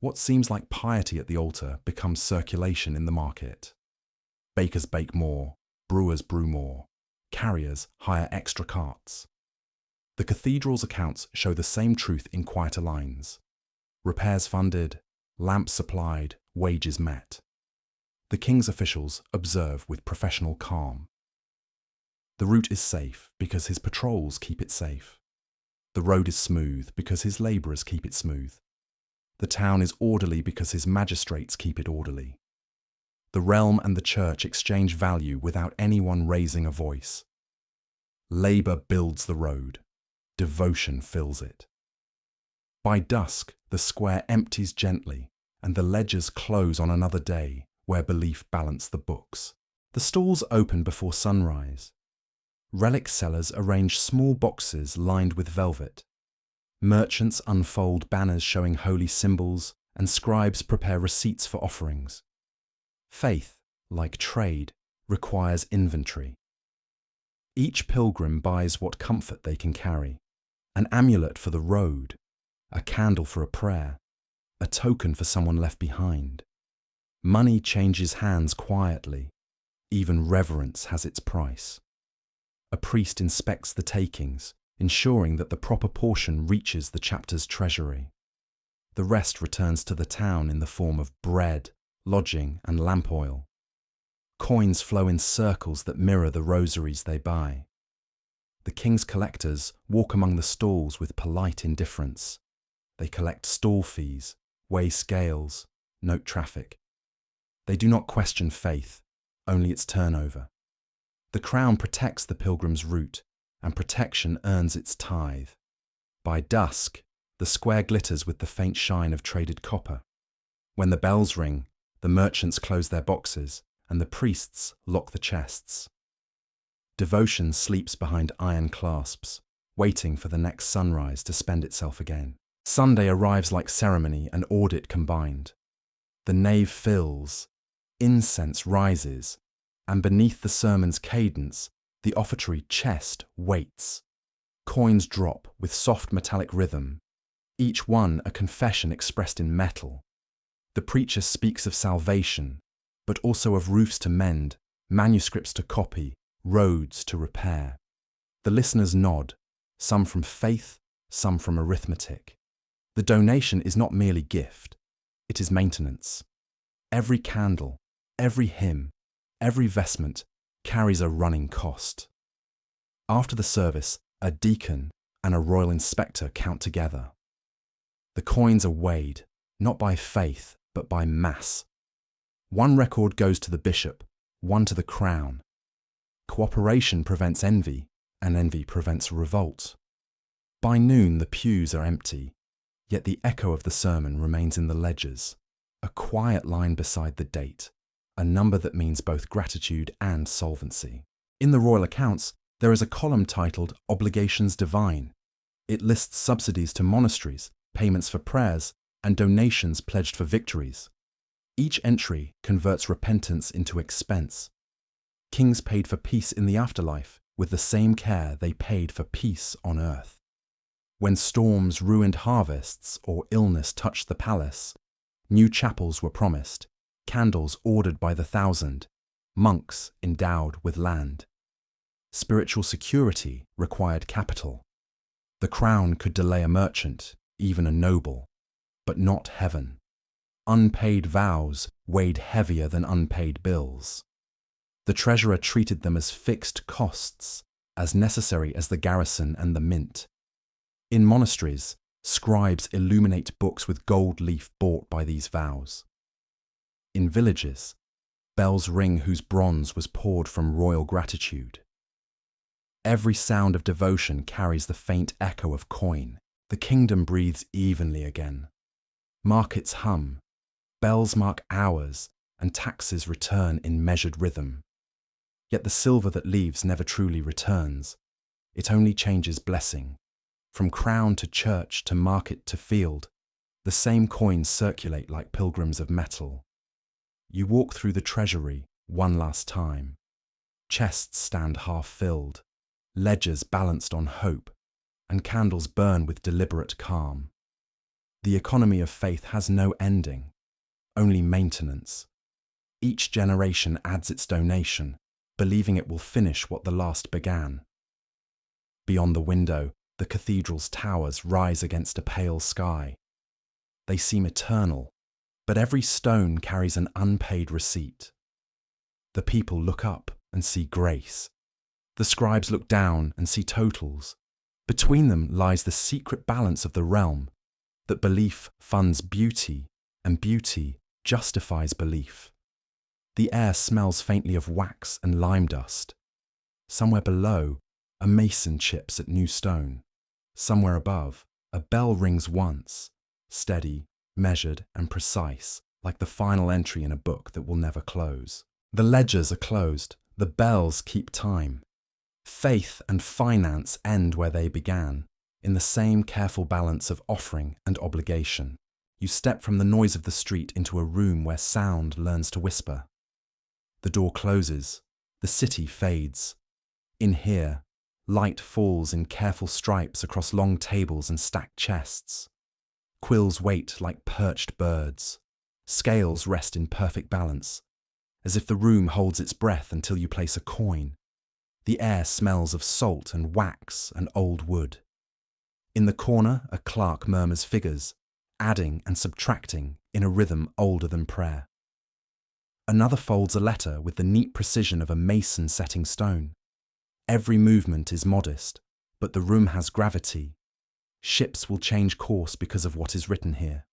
S1: What seems like piety at the altar becomes circulation in the market. Bakers bake more, brewers brew more, carriers hire extra carts. The cathedral's accounts show the same truth in quieter lines. Repairs funded, lamps supplied, wages met. The king's officials observe with professional calm. The route is safe because his patrols keep it safe. The road is smooth because his labourers keep it smooth. The town is orderly because his magistrates keep it orderly. The realm and the church exchange value without anyone raising a voice. Labour builds the road. Devotion fills it. By dusk, the square empties gently, and the ledgers close on another day where belief balanced the books. The stalls open before sunrise. Relic sellers arrange small boxes lined with velvet. Merchants unfold banners showing holy symbols, and scribes prepare receipts for offerings. Faith, like trade, requires inventory. Each pilgrim buys what comfort they can carry. An amulet for the road, a candle for a prayer, a token for someone left behind. Money changes hands quietly. Even reverence has its price. A priest inspects the takings, ensuring that the proper portion reaches the chapter's treasury. The rest returns to the town in the form of bread, lodging, and lamp oil. Coins flow in circles that mirror the rosaries they buy. The king's collectors walk among the stalls with polite indifference. They collect stall fees, weigh scales, note traffic. They do not question faith, only its turnover. The crown protects the pilgrim's route, and protection earns its tithe. By dusk, the square glitters with the faint shine of traded copper. When the bells ring, the merchants close their boxes, and the priests lock the chests. Devotion sleeps behind iron clasps, waiting for the next sunrise to spend itself again. Sunday arrives like ceremony and audit combined. The nave fills, incense rises, and beneath the sermon's cadence, the offertory chest waits. Coins drop with soft metallic rhythm, each one a confession expressed in metal. The preacher speaks of salvation, but also of roofs to mend, manuscripts to copy, roads to repair. The listeners nod, some from faith, some from arithmetic. The donation is not merely gift, it is maintenance. Every candle, every hymn, every vestment carries a running cost. After the service, a deacon and a royal inspector count together. The coins are weighed, not by faith, but by mass. One record goes to the bishop, one to the crown. Cooperation prevents envy, and envy prevents revolt. By noon the pews are empty, yet the echo of the sermon remains in the ledgers, a quiet line beside the date, a number that means both gratitude and solvency. In the royal accounts, there is a column titled Obligations Divine. It lists subsidies to monasteries, payments for prayers, and donations pledged for victories. Each entry converts repentance into expense. Kings paid for peace in the afterlife with the same care they paid for peace on earth. When storms ruined harvests or illness touched the palace, new chapels were promised, candles ordered by the thousand, monks endowed with land. Spiritual security required capital. The crown could delay a merchant, even a noble, but not heaven. Unpaid vows weighed heavier than unpaid bills. The treasurer treated them as fixed costs, as necessary as the garrison and the mint. In monasteries, scribes illuminate books with gold leaf bought by these vows. In villages, bells ring whose bronze was poured from royal gratitude. Every sound of devotion carries the faint echo of coin. The kingdom breathes evenly again. Markets hum, bells mark hours, and taxes return in measured rhythm. Yet the silver that leaves never truly returns. It only changes blessing. From crown to church to market to field, the same coins circulate like pilgrims of metal. You walk through the treasury one last time. Chests stand half filled, ledgers balanced on hope, and candles burn with deliberate calm. The economy of faith has no ending, only maintenance. Each generation adds its donation, believing it will finish what the last began. Beyond the window, the cathedral's towers rise against a pale sky. They seem eternal, but every stone carries an unpaid receipt. The people look up and see grace. The scribes look down and see totals. Between them lies the secret balance of the realm, that belief funds beauty, and beauty justifies belief. The air smells faintly of wax and lime dust. Somewhere below, a mason chips at new stone. Somewhere above, a bell rings once, steady, measured, and precise, like the final entry in a book that will never close. The ledgers are closed, the bells keep time. Faith and finance end where they began, in the same careful balance of offering and obligation. You step from the noise of the street into a room where sound learns to whisper. The door closes, the city fades. In here, light falls in careful stripes across long tables and stacked chests. Quills wait like perched birds. Scales rest in perfect balance, as if the room holds its breath until you place a coin. The air smells of salt and wax and old wood. In the corner, a clerk murmurs figures, adding and subtracting in a rhythm older than prayer. Another folds a letter with the neat precision of a mason setting stone. Every movement is modest, but the room has gravity. Ships will change course because of what is written here.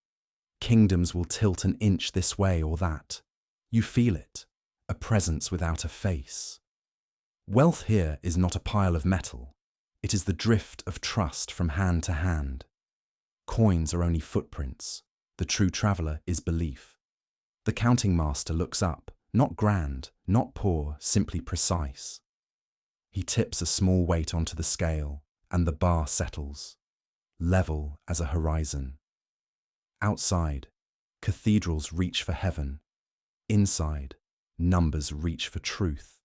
S1: Kingdoms will tilt an inch this way or that. You feel it, a presence without a face. Wealth here is not a pile of metal. It is the drift of trust from hand to hand. Coins are only footprints. The true traveller is belief. The counting master looks up, not grand, not poor, simply precise. He tips a small weight onto the scale, and the bar settles, level as a horizon. Outside, cathedrals reach for heaven. Inside, numbers reach for truth.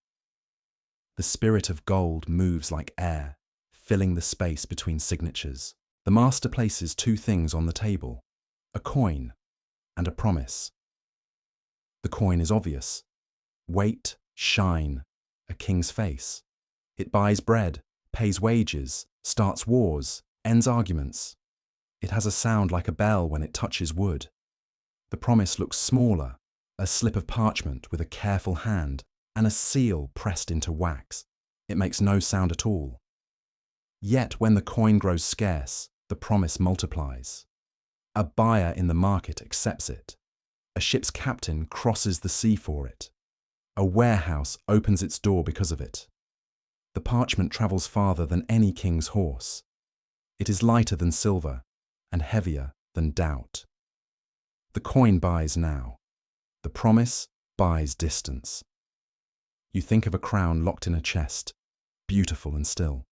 S1: The spirit of gold moves like air, filling the space between signatures. The master places two things on the table, a coin and a promise. The coin is obvious. Weight, shine, a king's face. It buys bread, pays wages, starts wars, ends arguments. It has a sound like a bell when it touches wood. The promise looks smaller, a slip of parchment with a careful hand and a seal pressed into wax. It makes no sound at all. Yet when the coin grows scarce, the promise multiplies. A buyer in the market accepts it. A ship's captain crosses the sea for it. A warehouse opens its door because of it. The parchment travels farther than any king's horse. It is lighter than silver and heavier than doubt. The coin buys now. The promise buys distance. You think of a crown locked in a chest, beautiful and still.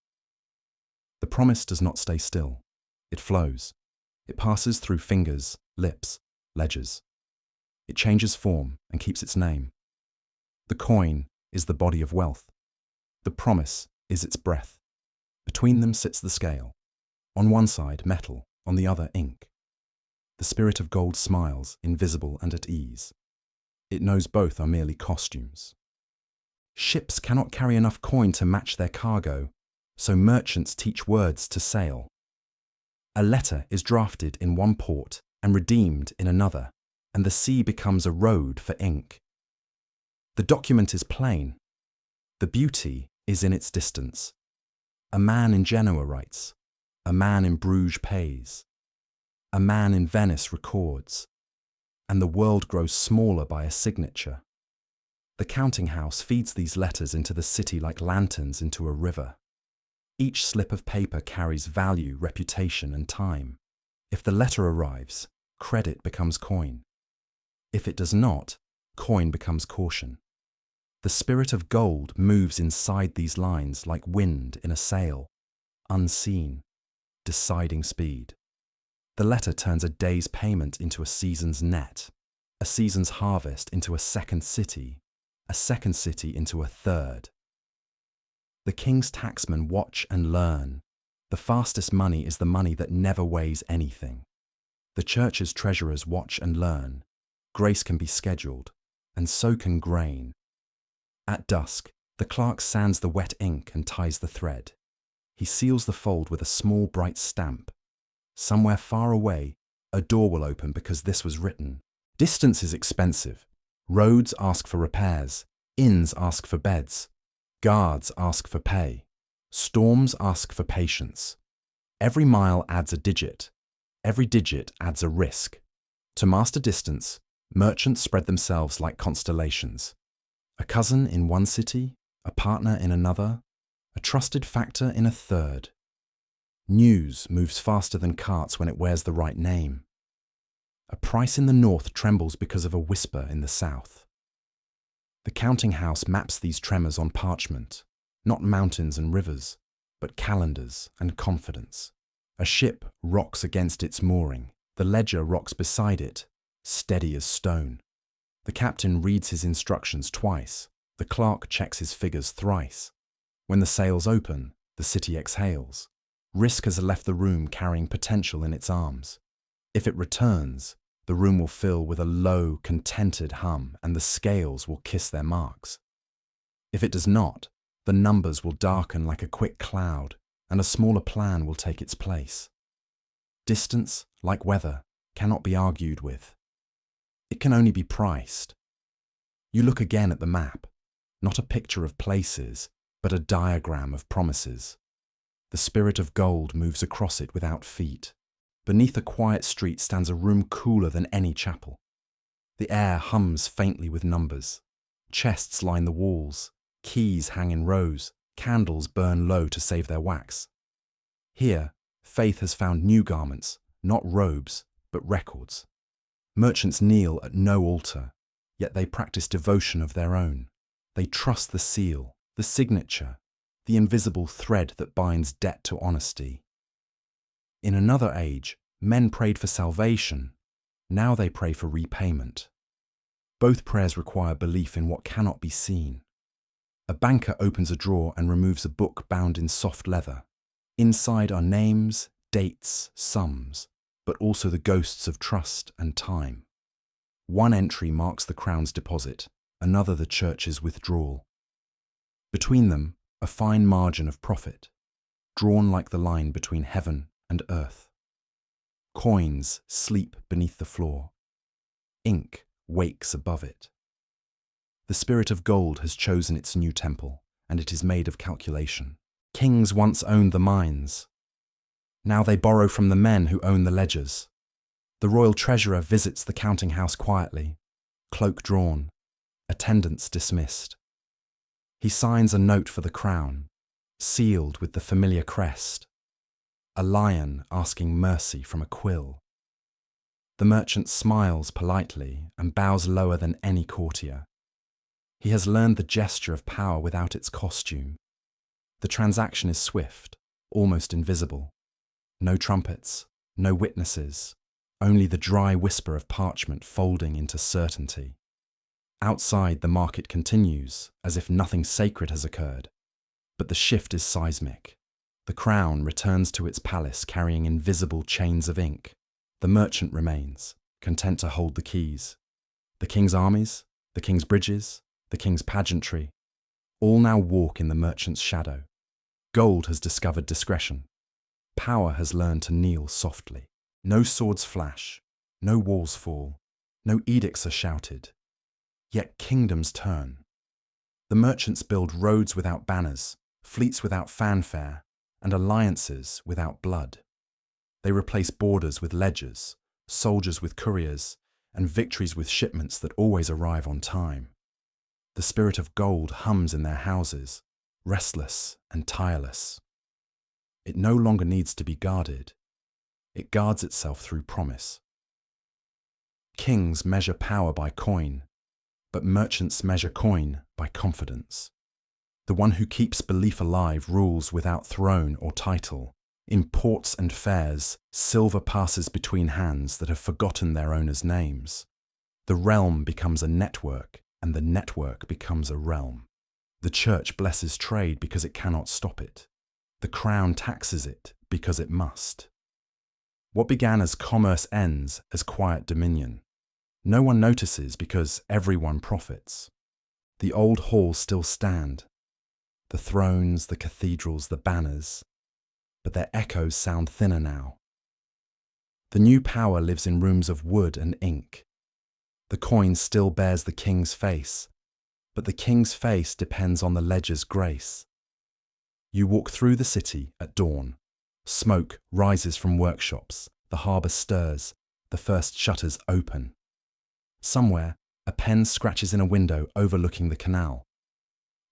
S1: The promise does not stay still. It flows. It passes through fingers, lips, ledgers. It changes form and keeps its name. The coin is the body of wealth. The promise is its breath. Between them sits the scale. On one side, metal, on the other, ink. The spirit of gold smiles, invisible and at ease. It knows both are merely costumes. Ships cannot carry enough coin to match their cargo, so merchants teach words to sail. A letter is drafted in one port and redeemed in another, and the sea becomes a road for ink. The document is plain. The beauty is in its distance. A man in Genoa writes. A man in Bruges pays. A man in Venice records. And the world grows smaller by a signature. The counting house feeds these letters into the city like lanterns into a river. Each slip of paper carries value, reputation, and time. If the letter arrives, credit becomes coin. If it does not, coin becomes caution. The spirit of gold moves inside these lines like wind in a sail, unseen, deciding speed. The letter turns a day's payment into a season's net, a season's harvest into a second city into a third. The king's tacksmen watch and learn. The fastest money is the money that never weighs anything. The church's treasurers watch and learn. Grace can be scheduled, and so can grain. At dusk, the clerk sands the wet ink and ties the thread. He seals the fold with a small bright stamp. Somewhere far away, a door will open because this was written. Distance is expensive. Roads ask for repairs. Inns ask for beds. Guards ask for pay. Storms ask for patience. Every mile adds a digit. Every digit adds a risk. To master distance, merchants spread themselves like constellations. A cousin in one city, a partner in another, a trusted factor in a third. News moves faster than carts when it wears the right name. A price in the north trembles because of a whisper in the south. The counting house maps these tremors on parchment, not mountains and rivers, but calendars and confidence. A ship rocks against its mooring. The ledger rocks beside it, steady as stone. The captain reads his instructions twice. The clerk checks his figures thrice. When the sails open, the city exhales. Risk has left the room carrying potential in its arms. If it returns, the room will fill with a low, contented hum, and the scales will kiss their marks. If it does not, the numbers will darken like a quick cloud, and a smaller plan will take its place. Distance, like weather, cannot be argued with. It can only be priced. You look again at the map, not a picture of places, but a diagram of promises. The spirit of gold moves across it without feet. Beneath a quiet street stands a room cooler than any chapel. The air hums faintly with numbers. Chests line the walls, keys hang in rows, candles burn low to save their wax. Here, faith has found new garments, not robes, but records. Merchants kneel at no altar, yet they practice devotion of their own. They trust the seal, the signature, the invisible thread that binds debt to honesty. In another age, men prayed for salvation. Now they pray for repayment. Both prayers require belief in what cannot be seen. A banker opens a drawer and removes a book bound in soft leather. Inside are names, dates, sums, but also the ghosts of trust and time. One entry marks the crown's deposit, another the church's withdrawal. Between them, a fine margin of profit, drawn like the line between heaven and earth. Coins sleep beneath the floor. Ink wakes above it. The spirit of gold has chosen its new temple, and it is made of calculation. Kings once owned the mines. Now they borrow from the men who own the ledgers. The royal treasurer visits the counting house quietly, cloak drawn, attendants dismissed. He signs a note for the crown, sealed with the familiar crest, a lion asking mercy from a quill. The merchant smiles politely and bows lower than any courtier. He has learned the gesture of power without its costume. The transaction is swift, almost invisible. No trumpets, no witnesses, only the dry whisper of parchment folding into certainty. Outside, the market continues, as if nothing sacred has occurred. But the shift is seismic. The crown returns to its palace carrying invisible chains of ink. The merchant remains, content to hold the keys. The king's armies, the king's bridges, the king's pageantry, all now walk in the merchant's shadow. Gold has discovered discretion. Power has learned to kneel softly. No swords flash, no walls fall, no edicts are shouted. Yet kingdoms turn. The merchants build roads without banners, fleets without fanfare, and alliances without blood. They replace borders with ledgers, soldiers with couriers, and victories with shipments that always arrive on time. The spirit of gold hums in their houses, restless and tireless. It no longer needs to be guarded. It guards itself through promise. Kings measure power by coin, but merchants measure coin by confidence. The one who keeps belief alive rules without throne or title. In ports and fairs, silver passes between hands that have forgotten their owners' names. The realm becomes a network, and the network becomes a realm. The church blesses trade because it cannot stop it. The crown taxes it because it must. What began as commerce ends as quiet dominion. No one notices because everyone profits. The old halls still stand. The thrones, the cathedrals, the banners, but their echoes sound thinner now. The new power lives in rooms of wood and ink. The coin still bears the king's face, but the king's face depends on the ledger's grace. You walk through the city at dawn. Smoke rises from workshops, the harbour stirs, the first shutters open. Somewhere, a pen scratches in a window overlooking the canal.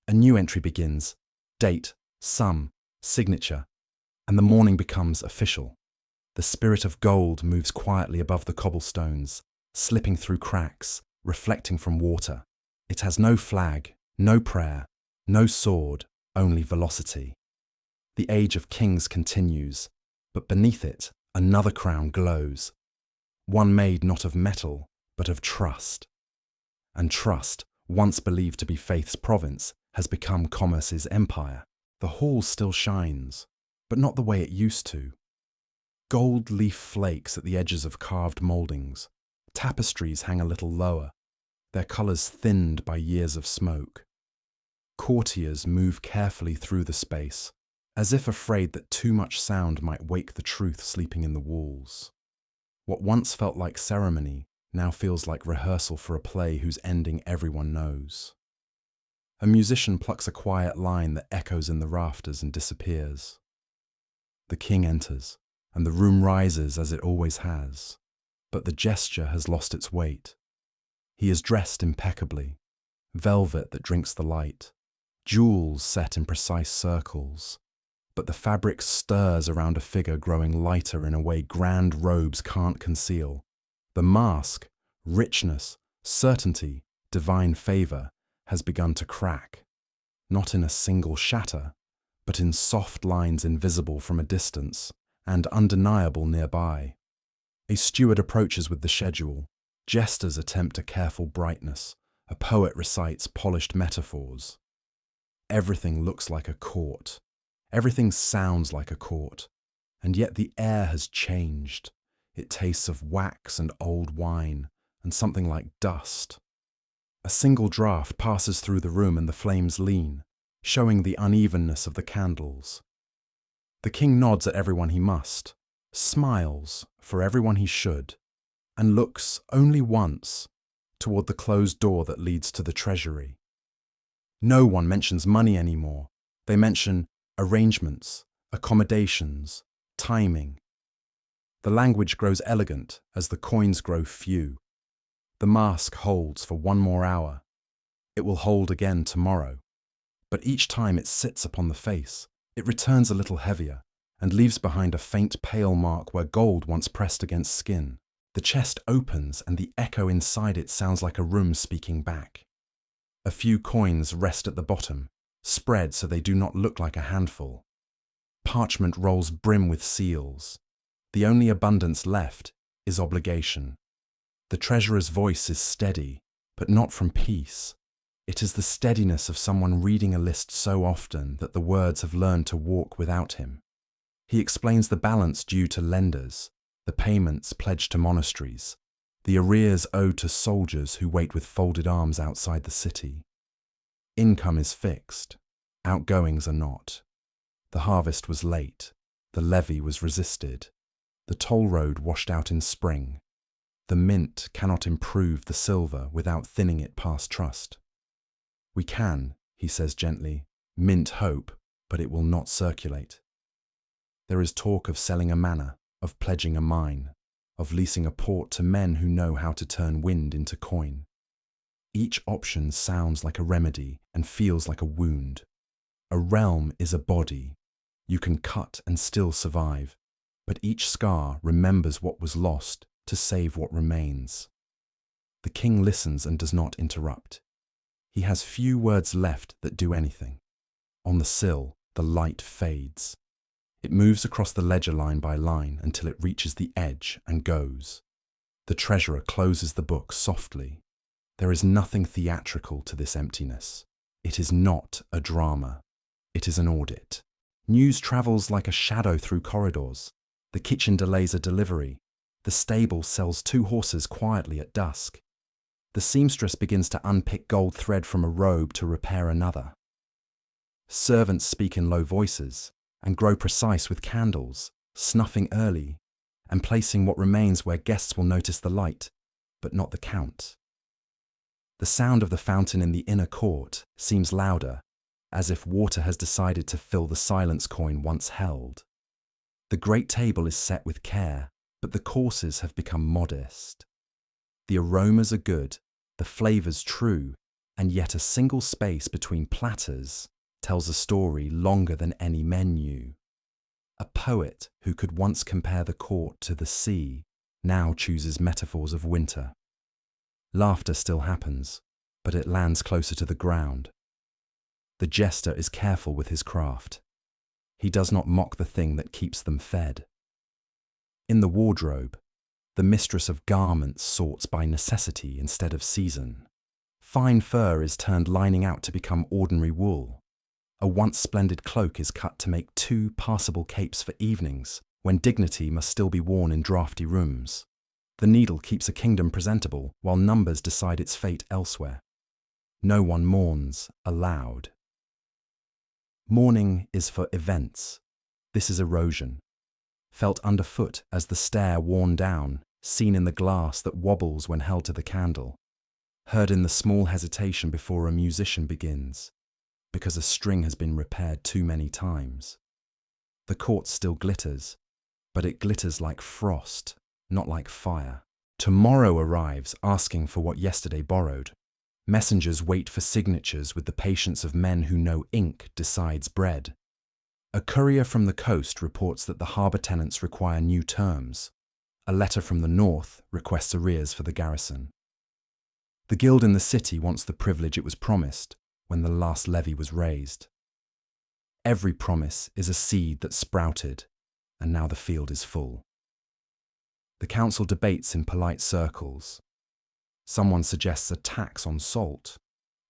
S1: A new entry begins, date, sum, signature, and the morning becomes official. The spirit of gold moves quietly above the cobblestones, slipping through cracks, reflecting from water. It has no flag, no prayer, no sword, only velocity. The age of kings continues, but beneath it, another crown glows. One made not of metal, but of trust. And trust, once believed to be faith's province, has become commerce's empire. The hall still shines, but not the way it used to. Gold leaf flakes at the edges of carved mouldings. Tapestries hang a little lower, their colours thinned by years of smoke. Courtiers move carefully through the space, as if afraid that too much sound might wake the truth sleeping in the walls. What once felt like ceremony now feels like rehearsal for a play whose ending everyone knows. A musician plucks a quiet line that echoes in the rafters and disappears. The king enters, and the room rises as it always has, but the gesture has lost its weight. He is dressed impeccably, velvet that drinks the light, jewels set in precise circles, but the fabric stirs around a figure growing lighter in a way grand robes can't conceal. The mask, richness, certainty, divine favour, has begun to crack, not in a single shatter, but in soft lines invisible from a distance and undeniable nearby. A steward approaches with the schedule. Jesters attempt a careful brightness. A poet recites polished metaphors. Everything looks like a court. Everything sounds like a court. And yet the air has changed. It tastes of wax and old wine, and something like dust. A single draught passes through the room and the flames lean, showing the unevenness of the candles. The king nods at everyone he must, smiles for everyone he should, and looks only once toward the closed door that leads to the treasury. No one mentions money anymore. They mention arrangements, accommodations, timing. The language grows elegant as the coins grow few. The mask holds for one more hour. It will hold again tomorrow. But each time it sits upon the face, it returns a little heavier and leaves behind a faint pale mark where gold once pressed against skin. The chest opens and the echo inside it sounds like a room speaking back. A few coins rest at the bottom, spread so they do not look like a handful. Parchment rolls brim with seals. The only abundance left is obligation. The treasurer's voice is steady, but not from peace. It is the steadiness of someone reading a list so often that the words have learned to walk without him. He explains the balance due to lenders, the payments pledged to monasteries, the arrears owed to soldiers who wait with folded arms outside the city. Income is fixed, outgoings are not. The harvest was late, the levy was resisted, the toll road washed out in spring. The mint cannot improve the silver without thinning it past trust. We can, he says gently, mint hope, but it will not circulate. There is talk of selling a manor, of pledging a mine, of leasing a port to men who know how to turn wind into coin. Each option sounds like a remedy and feels like a wound. A realm is a body. You can cut and still survive, but each scar remembers what was lost to save what remains. The king listens and does not interrupt. He has few words left that do anything. On the sill, the light fades. It moves across the ledger line by line until it reaches the edge and goes. The treasurer closes the book softly. There is nothing theatrical to this emptiness. It is not a drama. It is an audit. News travels like a shadow through corridors. The kitchen delays a delivery. The stable sells 2 horses quietly at dusk. The seamstress begins to unpick gold thread from a robe to repair another. Servants speak in low voices and grow precise with candles, snuffing early and placing what remains where guests will notice the light, but not the count. The sound of the fountain in the inner court seems louder, as if water has decided to fill the silence coin once held. The great table is set with care, but the courses have become modest. The aromas are good, the flavours true, and yet a single space between platters tells a story longer than any menu. A poet who could once compare the court to the sea now chooses metaphors of winter. Laughter still happens, but it lands closer to the ground. The jester is careful with his craft. He does not mock the thing that keeps them fed. In the wardrobe, the mistress of garments sorts by necessity instead of season. Fine fur is turned lining out to become ordinary wool. A once splendid cloak is cut to make 2 passable capes for evenings, when dignity must still be worn in drafty rooms. The needle keeps a kingdom presentable while numbers decide its fate elsewhere. No one mourns aloud. Mourning is for events. This is erosion, felt underfoot as the stair worn down, seen in the glass that wobbles when held to the candle, heard in the small hesitation before a musician begins, because a string has been repaired too many times. The court still glitters, but it glitters like frost, not like fire. Tomorrow arrives asking for what yesterday borrowed. Messengers wait for signatures with the patience of men who know ink decides bread. A courier from the coast reports that the harbour tenants require new terms. A letter from the north requests arrears for the garrison. The guild in the city wants the privilege it was promised when the last levy was raised. Every promise is a seed that sprouted, and now the field is full. The council debates in polite circles. Someone suggests a tax on salt.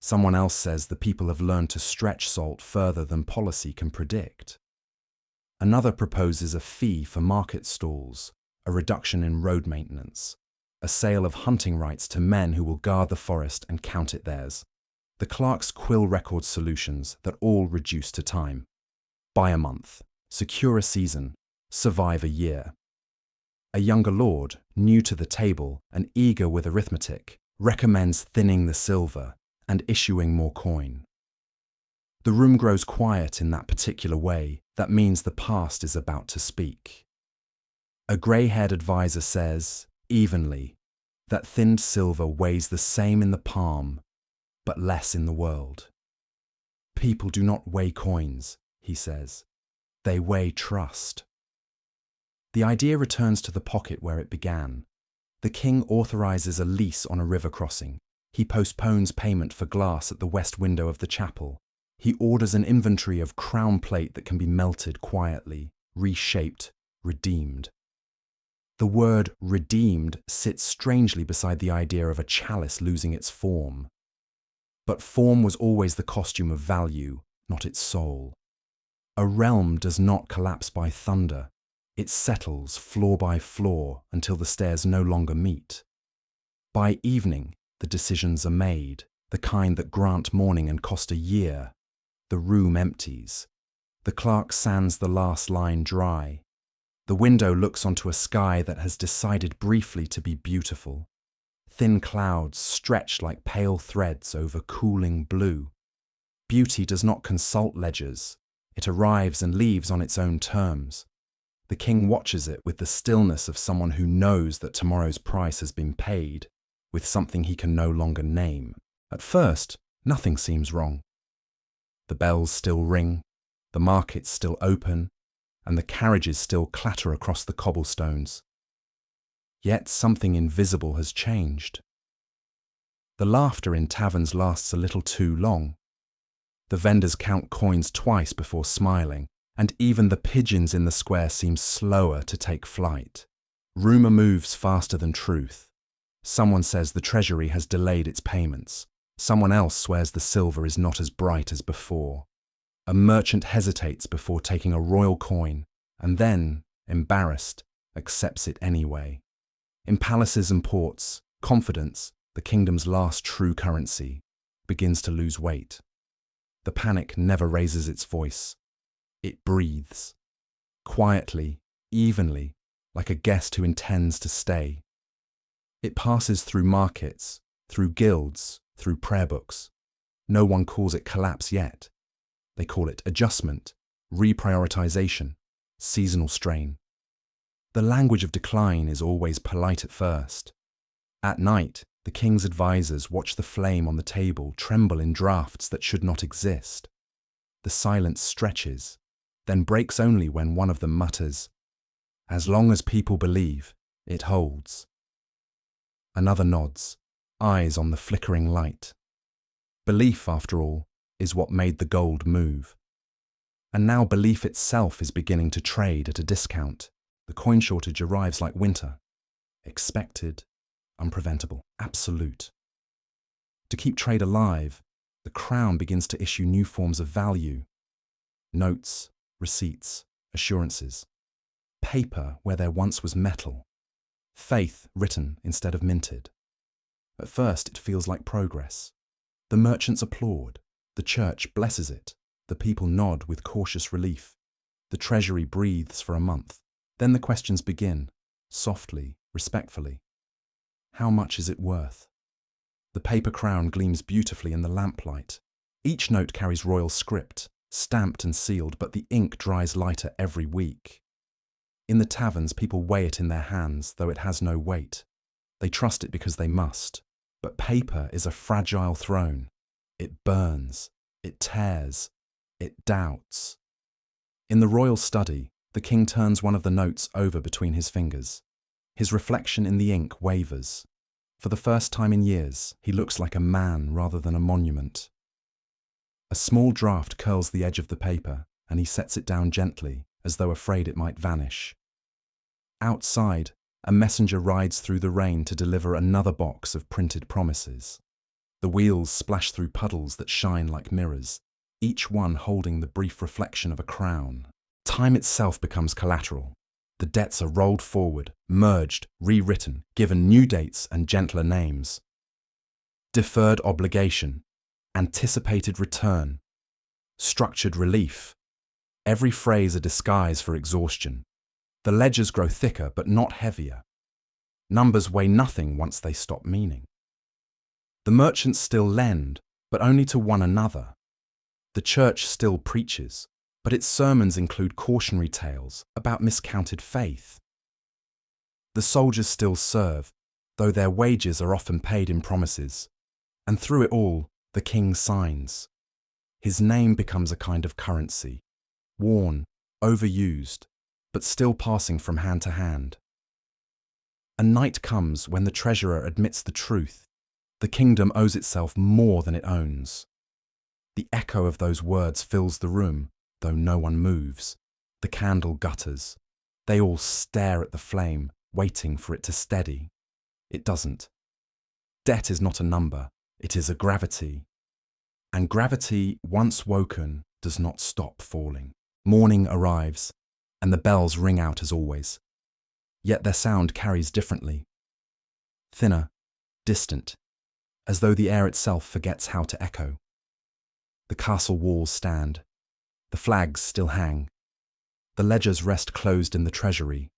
S1: Someone else says the people have learned to stretch salt further than policy can predict. Another proposes a fee for market stalls, a reduction in road maintenance, a sale of hunting rights to men who will guard the forest and count it theirs. The clerks quill record solutions that all reduce to time. Buy a month, secure a season, survive a year. A younger lord, new to the table and eager with arithmetic, recommends thinning the silver and issuing more coin. The room grows quiet in that particular way that means the past is about to speak. A grey-haired advisor says, evenly, that thinned silver weighs the same in the palm, but less in the world. People do not weigh coins, he says. They weigh trust. The idea returns to the pocket where it began. The king authorises a lease on a river crossing. He postpones payment for glass at the west window of the chapel. He orders an inventory of crown plate that can be melted quietly, reshaped, redeemed. The word redeemed sits strangely beside the idea of a chalice losing its form. But form was always the costume of value, not its soul. A realm does not collapse by thunder. It settles floor by floor until the stairs no longer meet. By evening, the decisions are made, the kind that grant mourning and cost a year. The room empties. The clerk sands the last line dry. The window looks onto a sky that has decided briefly to be beautiful. Thin clouds stretch like pale threads over cooling blue. Beauty does not consult ledgers. It arrives and leaves on its own terms. The king watches it with the stillness of someone who knows that tomorrow's price has been paid, with something he can no longer name. At first, nothing seems wrong. The bells still ring, the markets still open, and the carriages still clatter across the cobblestones. Yet something invisible has changed. The laughter in taverns lasts a little too long. The vendors count coins twice before smiling, and even the pigeons in the square seem slower to take flight. Rumour moves faster than truth. Someone says the treasury has delayed its payments. Someone else swears the silver is not as bright as before. A merchant hesitates before taking a royal coin, and then, embarrassed, accepts it anyway. In palaces and ports, confidence, the kingdom's last true currency, begins to lose weight. The panic never raises its voice. It breathes, quietly, evenly, like a guest who intends to stay. It passes through markets, through guilds, through prayer books. No one calls it collapse yet. They call it adjustment, reprioritization, seasonal strain. The language of decline is always polite at first. At night, the king's advisors watch the flame on the table tremble in draughts that should not exist. The silence stretches, then breaks only when one of them mutters, "As long as people believe, it holds." Another nods, eyes on the flickering light. Belief, after all, is what made the gold move. And now belief itself is beginning to trade at a discount. The coin shortage arrives like winter. Expected, unpreventable, absolute. To keep trade alive, the crown begins to issue new forms of value. Notes, receipts, assurances. paper where there once was metal, faith written instead of minted. At first, it feels like progress. The merchants applaud, the church blesses it, the people nod with cautious relief, the treasury breathes for a month. Then the questions begin, softly, respectfully. How much is it worth? The paper crown gleams beautifully in the lamplight. Each note carries royal script, stamped and sealed, but the ink dries lighter every week. In the taverns, people weigh it in their hands, though it has no weight. They trust it because they must. But paper is a fragile throne. It burns, it tears, it doubts. In the royal study, the king turns one of the notes over between his fingers. His reflection in the ink wavers. For the first time in years, he looks like a man rather than a monument. A small draft curls the edge of the paper, and he sets it down gently, as though afraid it might vanish. Outside, a messenger rides through the rain to deliver another box of printed promises. The wheels splash through puddles that shine like mirrors, each one holding the brief reflection of a crown. Time itself becomes collateral. The debts are rolled forward, merged, rewritten, given new dates and gentler names. Deferred obligation, anticipated return, structured relief. Every phrase a disguise for exhaustion. The ledgers grow thicker but not heavier. Numbers weigh nothing once they stop meaning. The merchants still lend, but only to one another. The church still preaches, but its sermons include cautionary tales about miscounted faith. The soldiers still serve, though their wages are often paid in promises. And through it all, the king signs. His name becomes a kind of currency, worn, overused, but still passing from hand to hand. A night comes when the treasurer admits the truth. The kingdom owes itself more than it owns. The echo of those words fills the room, though no one moves. The candle gutters. They all stare at the flame, waiting for it to steady. It doesn't. Debt is not a number, it is a gravity. And gravity, once woken, does not stop falling. Morning arrives, and the bells ring out as always. Yet their sound carries differently. Thinner, distant, as though the air itself forgets how to echo. The castle walls stand. The flags still hang. The ledgers rest closed in the treasury.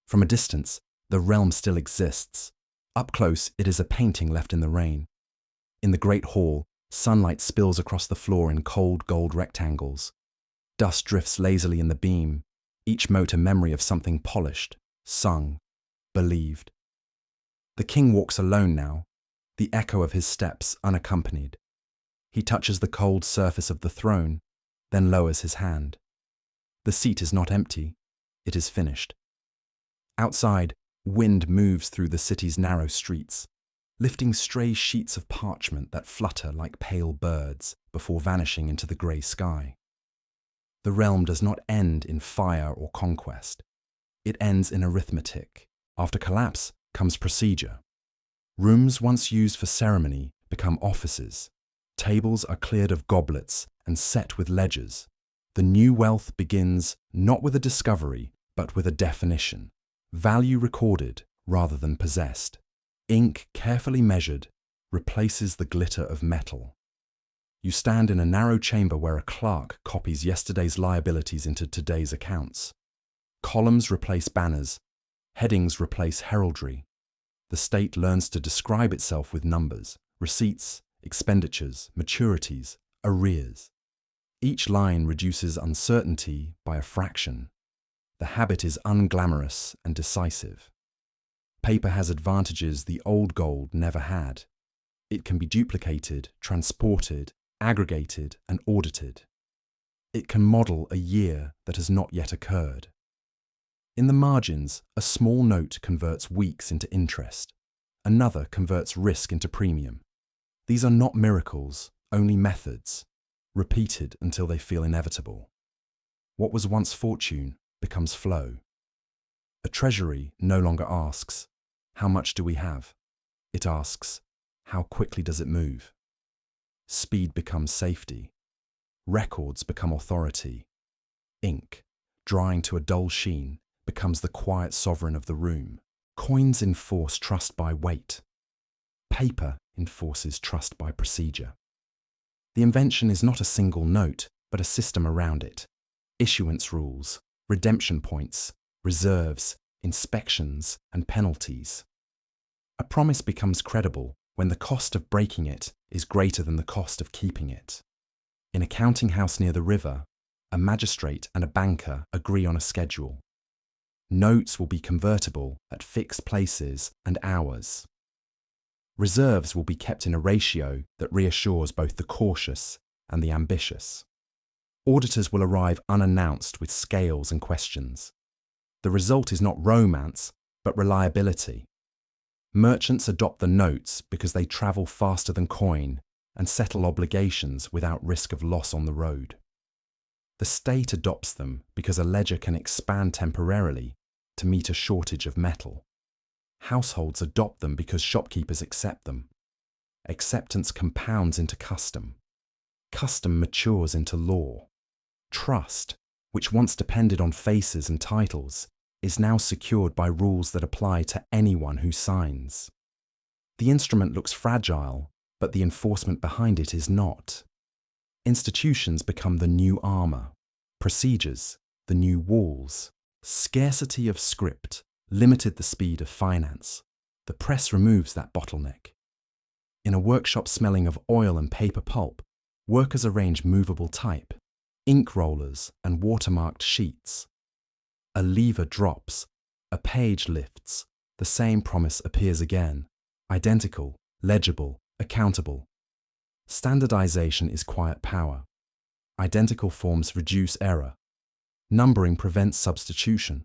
S1: From a distance, the realm still exists. Up close, it is a painting left in the rain. In the great hall, sunlight spills across the floor in cold gold rectangles. Dust drifts lazily in the beam, each mote a memory of something polished, sung, believed. The king walks alone now, the echo of his steps unaccompanied. He touches the cold surface of the throne, then lowers his hand. The seat is not empty, it is finished. Outside, wind moves through the city's narrow streets, lifting stray sheets of parchment that flutter like pale birds before vanishing into the grey sky. The realm does not end in fire or conquest. It ends in arithmetic. After collapse comes procedure. Rooms once used for ceremony become offices. Tables are cleared of goblets and set with ledgers. The new wealth begins not with a discovery, but with a definition. Value recorded rather than possessed. Ink carefully measured replaces the glitter of metal. You stand in a narrow chamber where a clerk copies yesterday's liabilities into today's accounts. Columns replace banners. Headings replace heraldry. The state learns to describe itself with numbers, receipts, expenditures, maturities, arrears. Each line reduces uncertainty by a fraction. The habit is unglamorous and decisive. Paper has advantages the old gold never had. It can be duplicated, transported, aggregated, and audited. It can model a year that has not yet occurred. In the margins, a small note converts weeks into interest. Another converts risk into premium. These are not miracles, only methods, repeated until they feel inevitable. What was once fortune becomes flow. A treasury no longer asks, how much do we have? It asks, how quickly does it move? Speed becomes safety. Records become authority. Ink, drying to a dull sheen, becomes the quiet sovereign of the room. Coins enforce trust by weight. Paper enforces trust by procedure. The invention is not a single note, but a system around it. Issuance rules, redemption points, reserves, inspections, and penalties. A promise becomes credible when the cost of breaking it is greater than the cost of keeping it. In a counting house near the river, a magistrate and a banker agree on a schedule. Notes will be convertible at fixed places and hours. Reserves will be kept in a ratio that reassures both the cautious and the ambitious. Auditors will arrive unannounced with scales and questions. The result is not romance, but reliability. Merchants adopt the notes because they travel faster than coin and settle obligations without risk of loss on the road. The state adopts them because a ledger can expand temporarily to meet a shortage of metal. Households adopt them because shopkeepers accept them. Acceptance compounds into custom. Custom matures into law. Trust, which once depended on faces and titles, is now secured by rules that apply to anyone who signs. The instrument looks fragile, but the enforcement behind it is not. Institutions become the new armor, procedures, the new walls. Scarcity of script limited the speed of finance. The press removes that bottleneck. In a workshop smelling of oil and paper pulp, workers arrange movable type, ink rollers, and watermarked sheets. A lever drops, a page lifts, the same promise appears again, identical, legible, accountable. Standardization is quiet power. Identical forms reduce error. Numbering prevents substitution.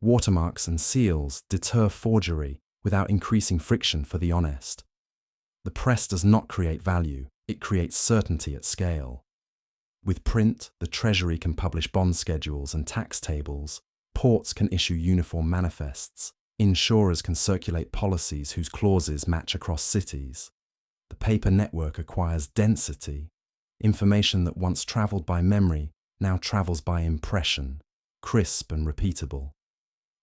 S1: Watermarks and seals deter forgery without increasing friction for the honest. The press does not create value, it creates certainty at scale. With print, the Treasury can publish bond schedules and tax tables, ports can issue uniform manifests, insurers can circulate policies whose clauses match across cities. The paper network acquires density. Information that once travelled by memory now travels by impression, crisp and repeatable.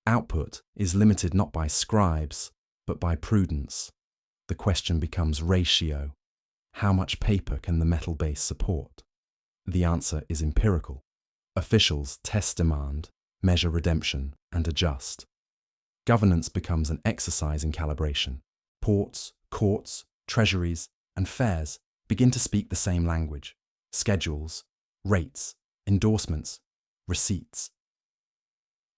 S1: Output is limited not by scribes, but by prudence. The question becomes ratio. How much paper can the metal base support? The answer is empirical. Officials test demand, measure redemption, and adjust. Governance becomes an exercise in calibration. Ports, courts, treasuries, and fairs begin to speak the same language. Schedules, rates, endorsements, receipts.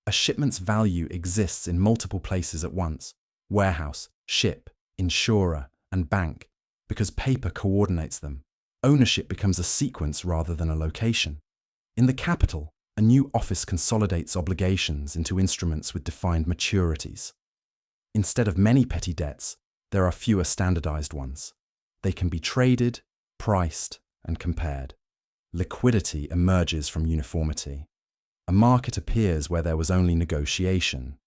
S1: A shipment's value exists in multiple places at once: warehouse, ship, insurer, and bank, because paper coordinates them. Ownership becomes a sequence rather than a location. In the capital, a new office consolidates obligations into instruments with defined maturities. Instead of many petty debts, there are fewer standardized ones. They can be traded, priced, and compared. Liquidity emerges from uniformity. A market appears where there was only negotiation.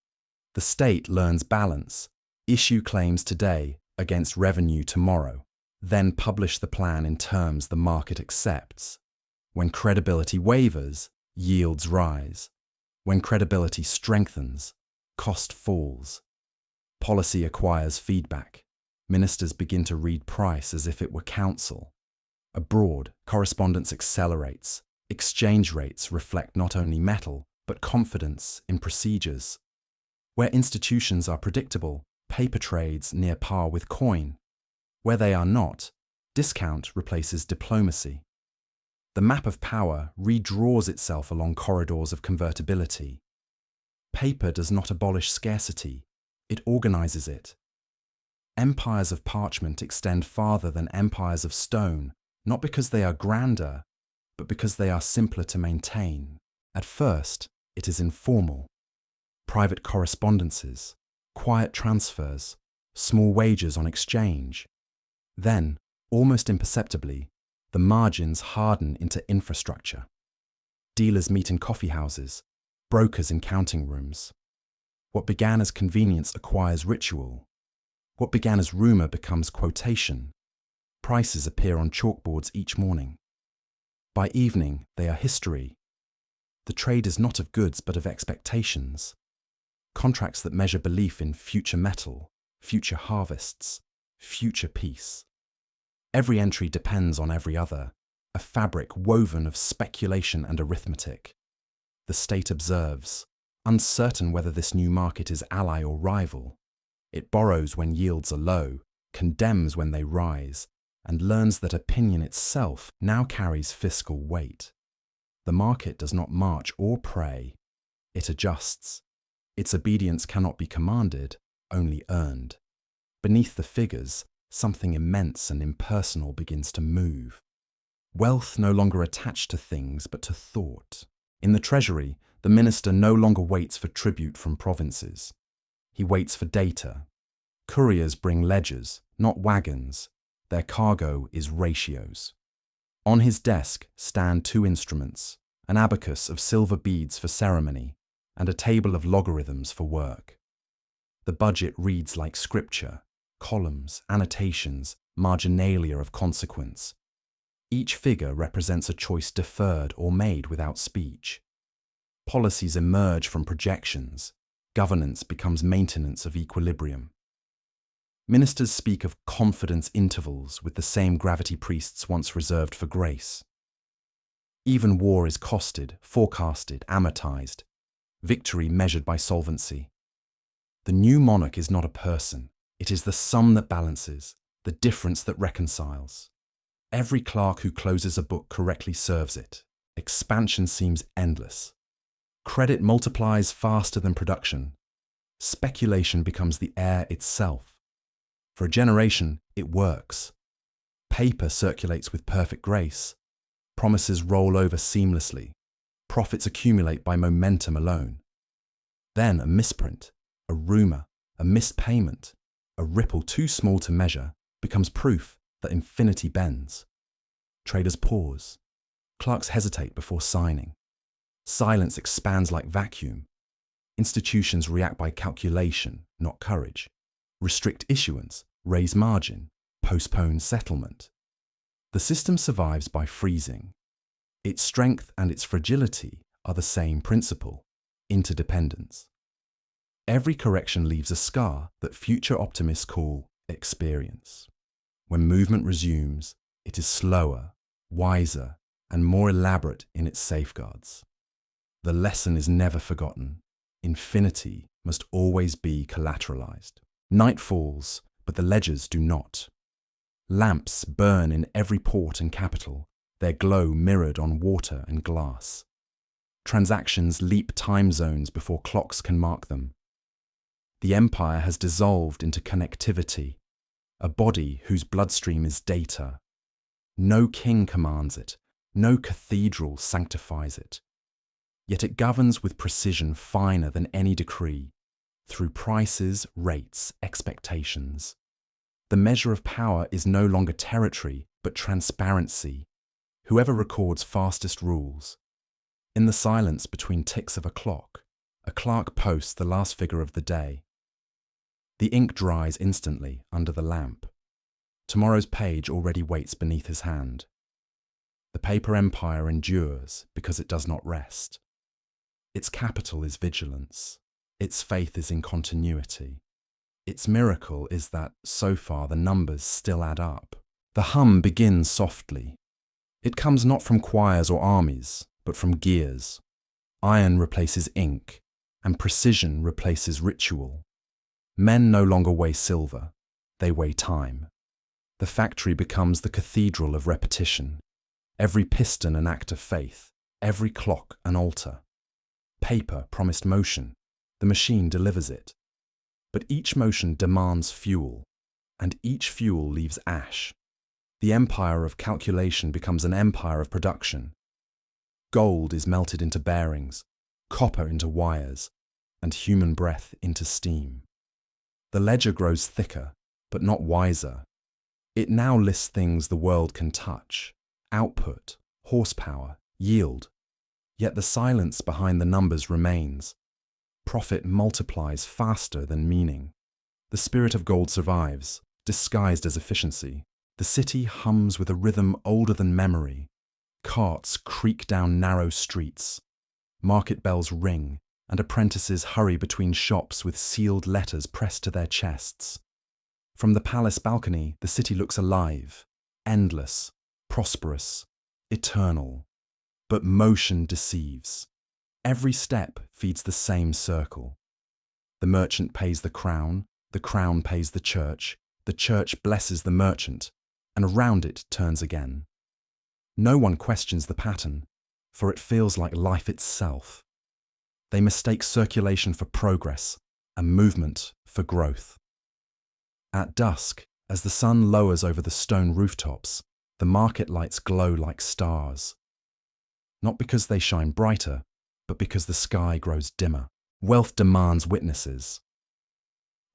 S1: The state learns balance, issue claims today against revenue tomorrow, then publish the plan in terms the market accepts. When credibility wavers, yields rise. When credibility strengthens, cost falls. Policy acquires feedback. Ministers begin to read price as if it were counsel. Abroad, correspondence accelerates. Exchange rates reflect not only metal, but confidence in procedures. Where institutions are predictable, paper trades near par with coin. Where they are not, discount replaces diplomacy. The map of power redraws itself along corridors of convertibility. Paper does not abolish scarcity, it organizes it. Empires of parchment extend farther than empires of stone, not because they are grander, but because they are simpler to maintain. At first, it is informal. Private correspondences, quiet transfers, small wagers on exchange. Then, almost imperceptibly, the margins harden into infrastructure. Dealers meet in coffee houses, brokers in counting rooms. What began as convenience acquires ritual. What began as rumor becomes quotation. Prices appear on chalkboards each morning. By evening, they are history. The trade is not of goods but of expectations. Contracts that measure belief in future metal, future harvests, future peace. Every entry depends on every other, a fabric woven of speculation and arithmetic. The state observes, uncertain whether this new market is ally or rival. It borrows when yields are low, condemns when they rise, and learns that opinion itself now carries fiscal weight. The market does not march or pray, it adjusts. Its obedience cannot be commanded, only earned. Beneath the figures, something immense and impersonal begins to move. Wealth no longer attached to things but to thought. In the treasury, the minister no longer waits for tribute from provinces. He waits for data. Couriers bring ledgers, not wagons. Their cargo is ratios. On his desk stand two instruments, an abacus of silver beads for ceremony, and a table of logarithms for work. The budget reads like scripture, columns, annotations, marginalia of consequence. Each figure represents a choice deferred or made without speech. Policies emerge from projections. Governance becomes maintenance of equilibrium. Ministers speak of confidence intervals with the same gravity priests once reserved for grace. Even war is costed, forecasted, amortized. Victory measured by solvency. The new monarch is not a person. It is the sum that balances, the difference that reconciles. Every clerk who closes a book correctly serves it. Expansion seems endless. Credit multiplies faster than production. Speculation becomes the air itself. For a generation, it works. Paper circulates with perfect grace. Promises roll over seamlessly. Profits accumulate by momentum alone. Then a misprint, a rumor, a missed payment, a ripple too small to measure becomes proof that infinity bends. Traders pause. Clerks hesitate before signing. Silence expands like vacuum. Institutions react by calculation, not courage. Restrict issuance, raise margin, postpone settlement. The system survives by freezing. Its strength and its fragility are the same principle, interdependence. Every correction leaves a scar that future optimists call experience. When movement resumes, it is slower, wiser, and more elaborate in its safeguards. The lesson is never forgotten. Infinity must always be collateralized. Night falls, but the ledgers do not. Lamps burn in every port and capital, their glow mirrored on water and glass. Transactions leap time zones before clocks can mark them. The empire has dissolved into connectivity, a body whose bloodstream is data. No king commands it, no cathedral sanctifies it. Yet it governs with precision finer than any decree, through prices, rates, expectations. The measure of power is no longer territory, but transparency. Whoever records fastest rules. In the silence between ticks of a clock, a clerk posts the last figure of the day. The ink dries instantly under the lamp. Tomorrow's page already waits beneath his hand. The paper empire endures because it does not rest. Its capital is vigilance. Its faith is in continuity. Its miracle is that, so far, the numbers still add up. The hum begins softly. It comes not from choirs or armies, but from gears. Iron replaces ink, and precision replaces ritual. Men no longer weigh silver, they weigh time. The factory becomes the cathedral of repetition. Every piston an act of faith, every clock an altar. Paper promised motion, the machine delivers it. But each motion demands fuel, and each fuel leaves ash. The empire of calculation becomes an empire of production. Gold is melted into bearings, copper into wires, and human breath into steam. The ledger grows thicker, but not wiser. It now lists things the world can touch: output, horsepower, yield. Yet the silence behind the numbers remains. Profit multiplies faster than meaning. The spirit of gold survives, disguised as efficiency. The city hums with a rhythm older than memory. Carts creak down narrow streets. Market bells ring, and apprentices hurry between shops with sealed letters pressed to their chests. From the palace balcony, the city looks alive, endless, prosperous, eternal. But motion deceives. Every step feeds the same circle. The merchant pays the crown pays the church blesses the merchant, and around it turns again. No one questions the pattern, for it feels like life itself. They mistake circulation for progress and movement for growth. At dusk, as the sun lowers over the stone rooftops, the market lights glow like stars. Not because they shine brighter, but because the sky grows dimmer. Wealth demands witnesses.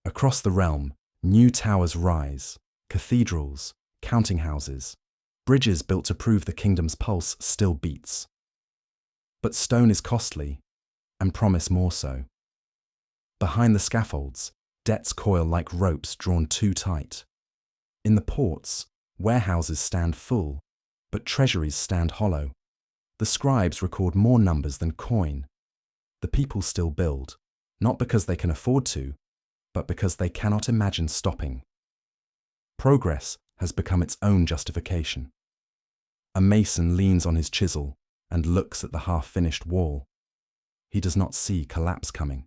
S1: Across the realm, new towers rise, cathedrals, counting houses, bridges built to prove the kingdom's pulse still beats. But stone is costly, and promise more so. Behind the scaffolds, debts coil like ropes drawn too tight. In the ports, warehouses stand full, but treasuries stand hollow. The scribes record more numbers than coin. The people still build, not because they can afford to, but because they cannot imagine stopping. Progress has become its own justification. A mason leans on his chisel and looks at the half-finished wall. He does not see collapse coming.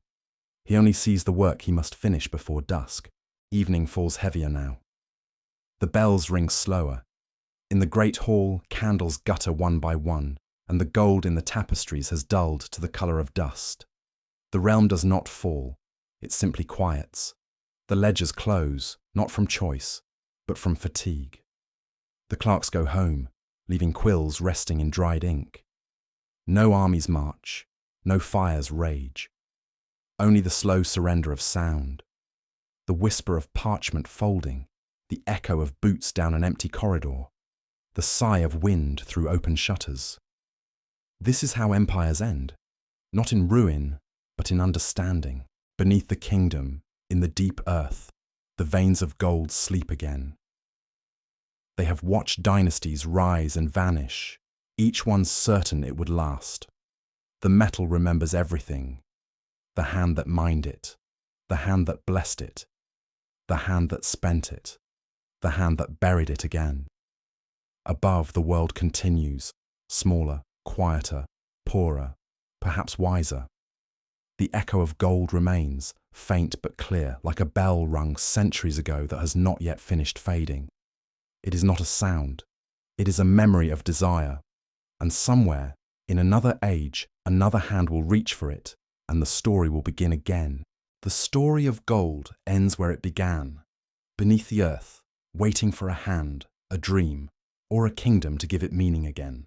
S1: He only sees the work he must finish before dusk. Evening falls heavier now. The bells ring slower. In the great hall, candles gutter one by one, and the gold in the tapestries has dulled to the colour of dust. The realm does not fall, it simply quiets. The ledgers close, not from choice, but from fatigue. The clerks go home, leaving quills resting in dried ink. No armies march, no fires rage. Only the slow surrender of sound, the whisper of parchment folding, the echo of boots down an empty corridor, the sigh of wind through open shutters. This is how empires end, not in ruin, but in understanding. Beneath the kingdom, in the deep earth, the veins of gold sleep again. They have watched dynasties rise and vanish, each one certain it would last. The metal remembers everything. The hand that mined it, the hand that blessed it, the hand that spent it, the hand that buried it again. Above, the world continues, smaller, quieter, poorer, perhaps wiser. The echo of gold remains, faint but clear, like a bell rung centuries ago that has not yet finished fading. It is not a sound, it is a memory of desire, and somewhere, in another age, another hand will reach for it, and the story will begin again. The story of gold ends where it began, beneath the earth, waiting for a hand, a dream, or a kingdom to give it meaning again.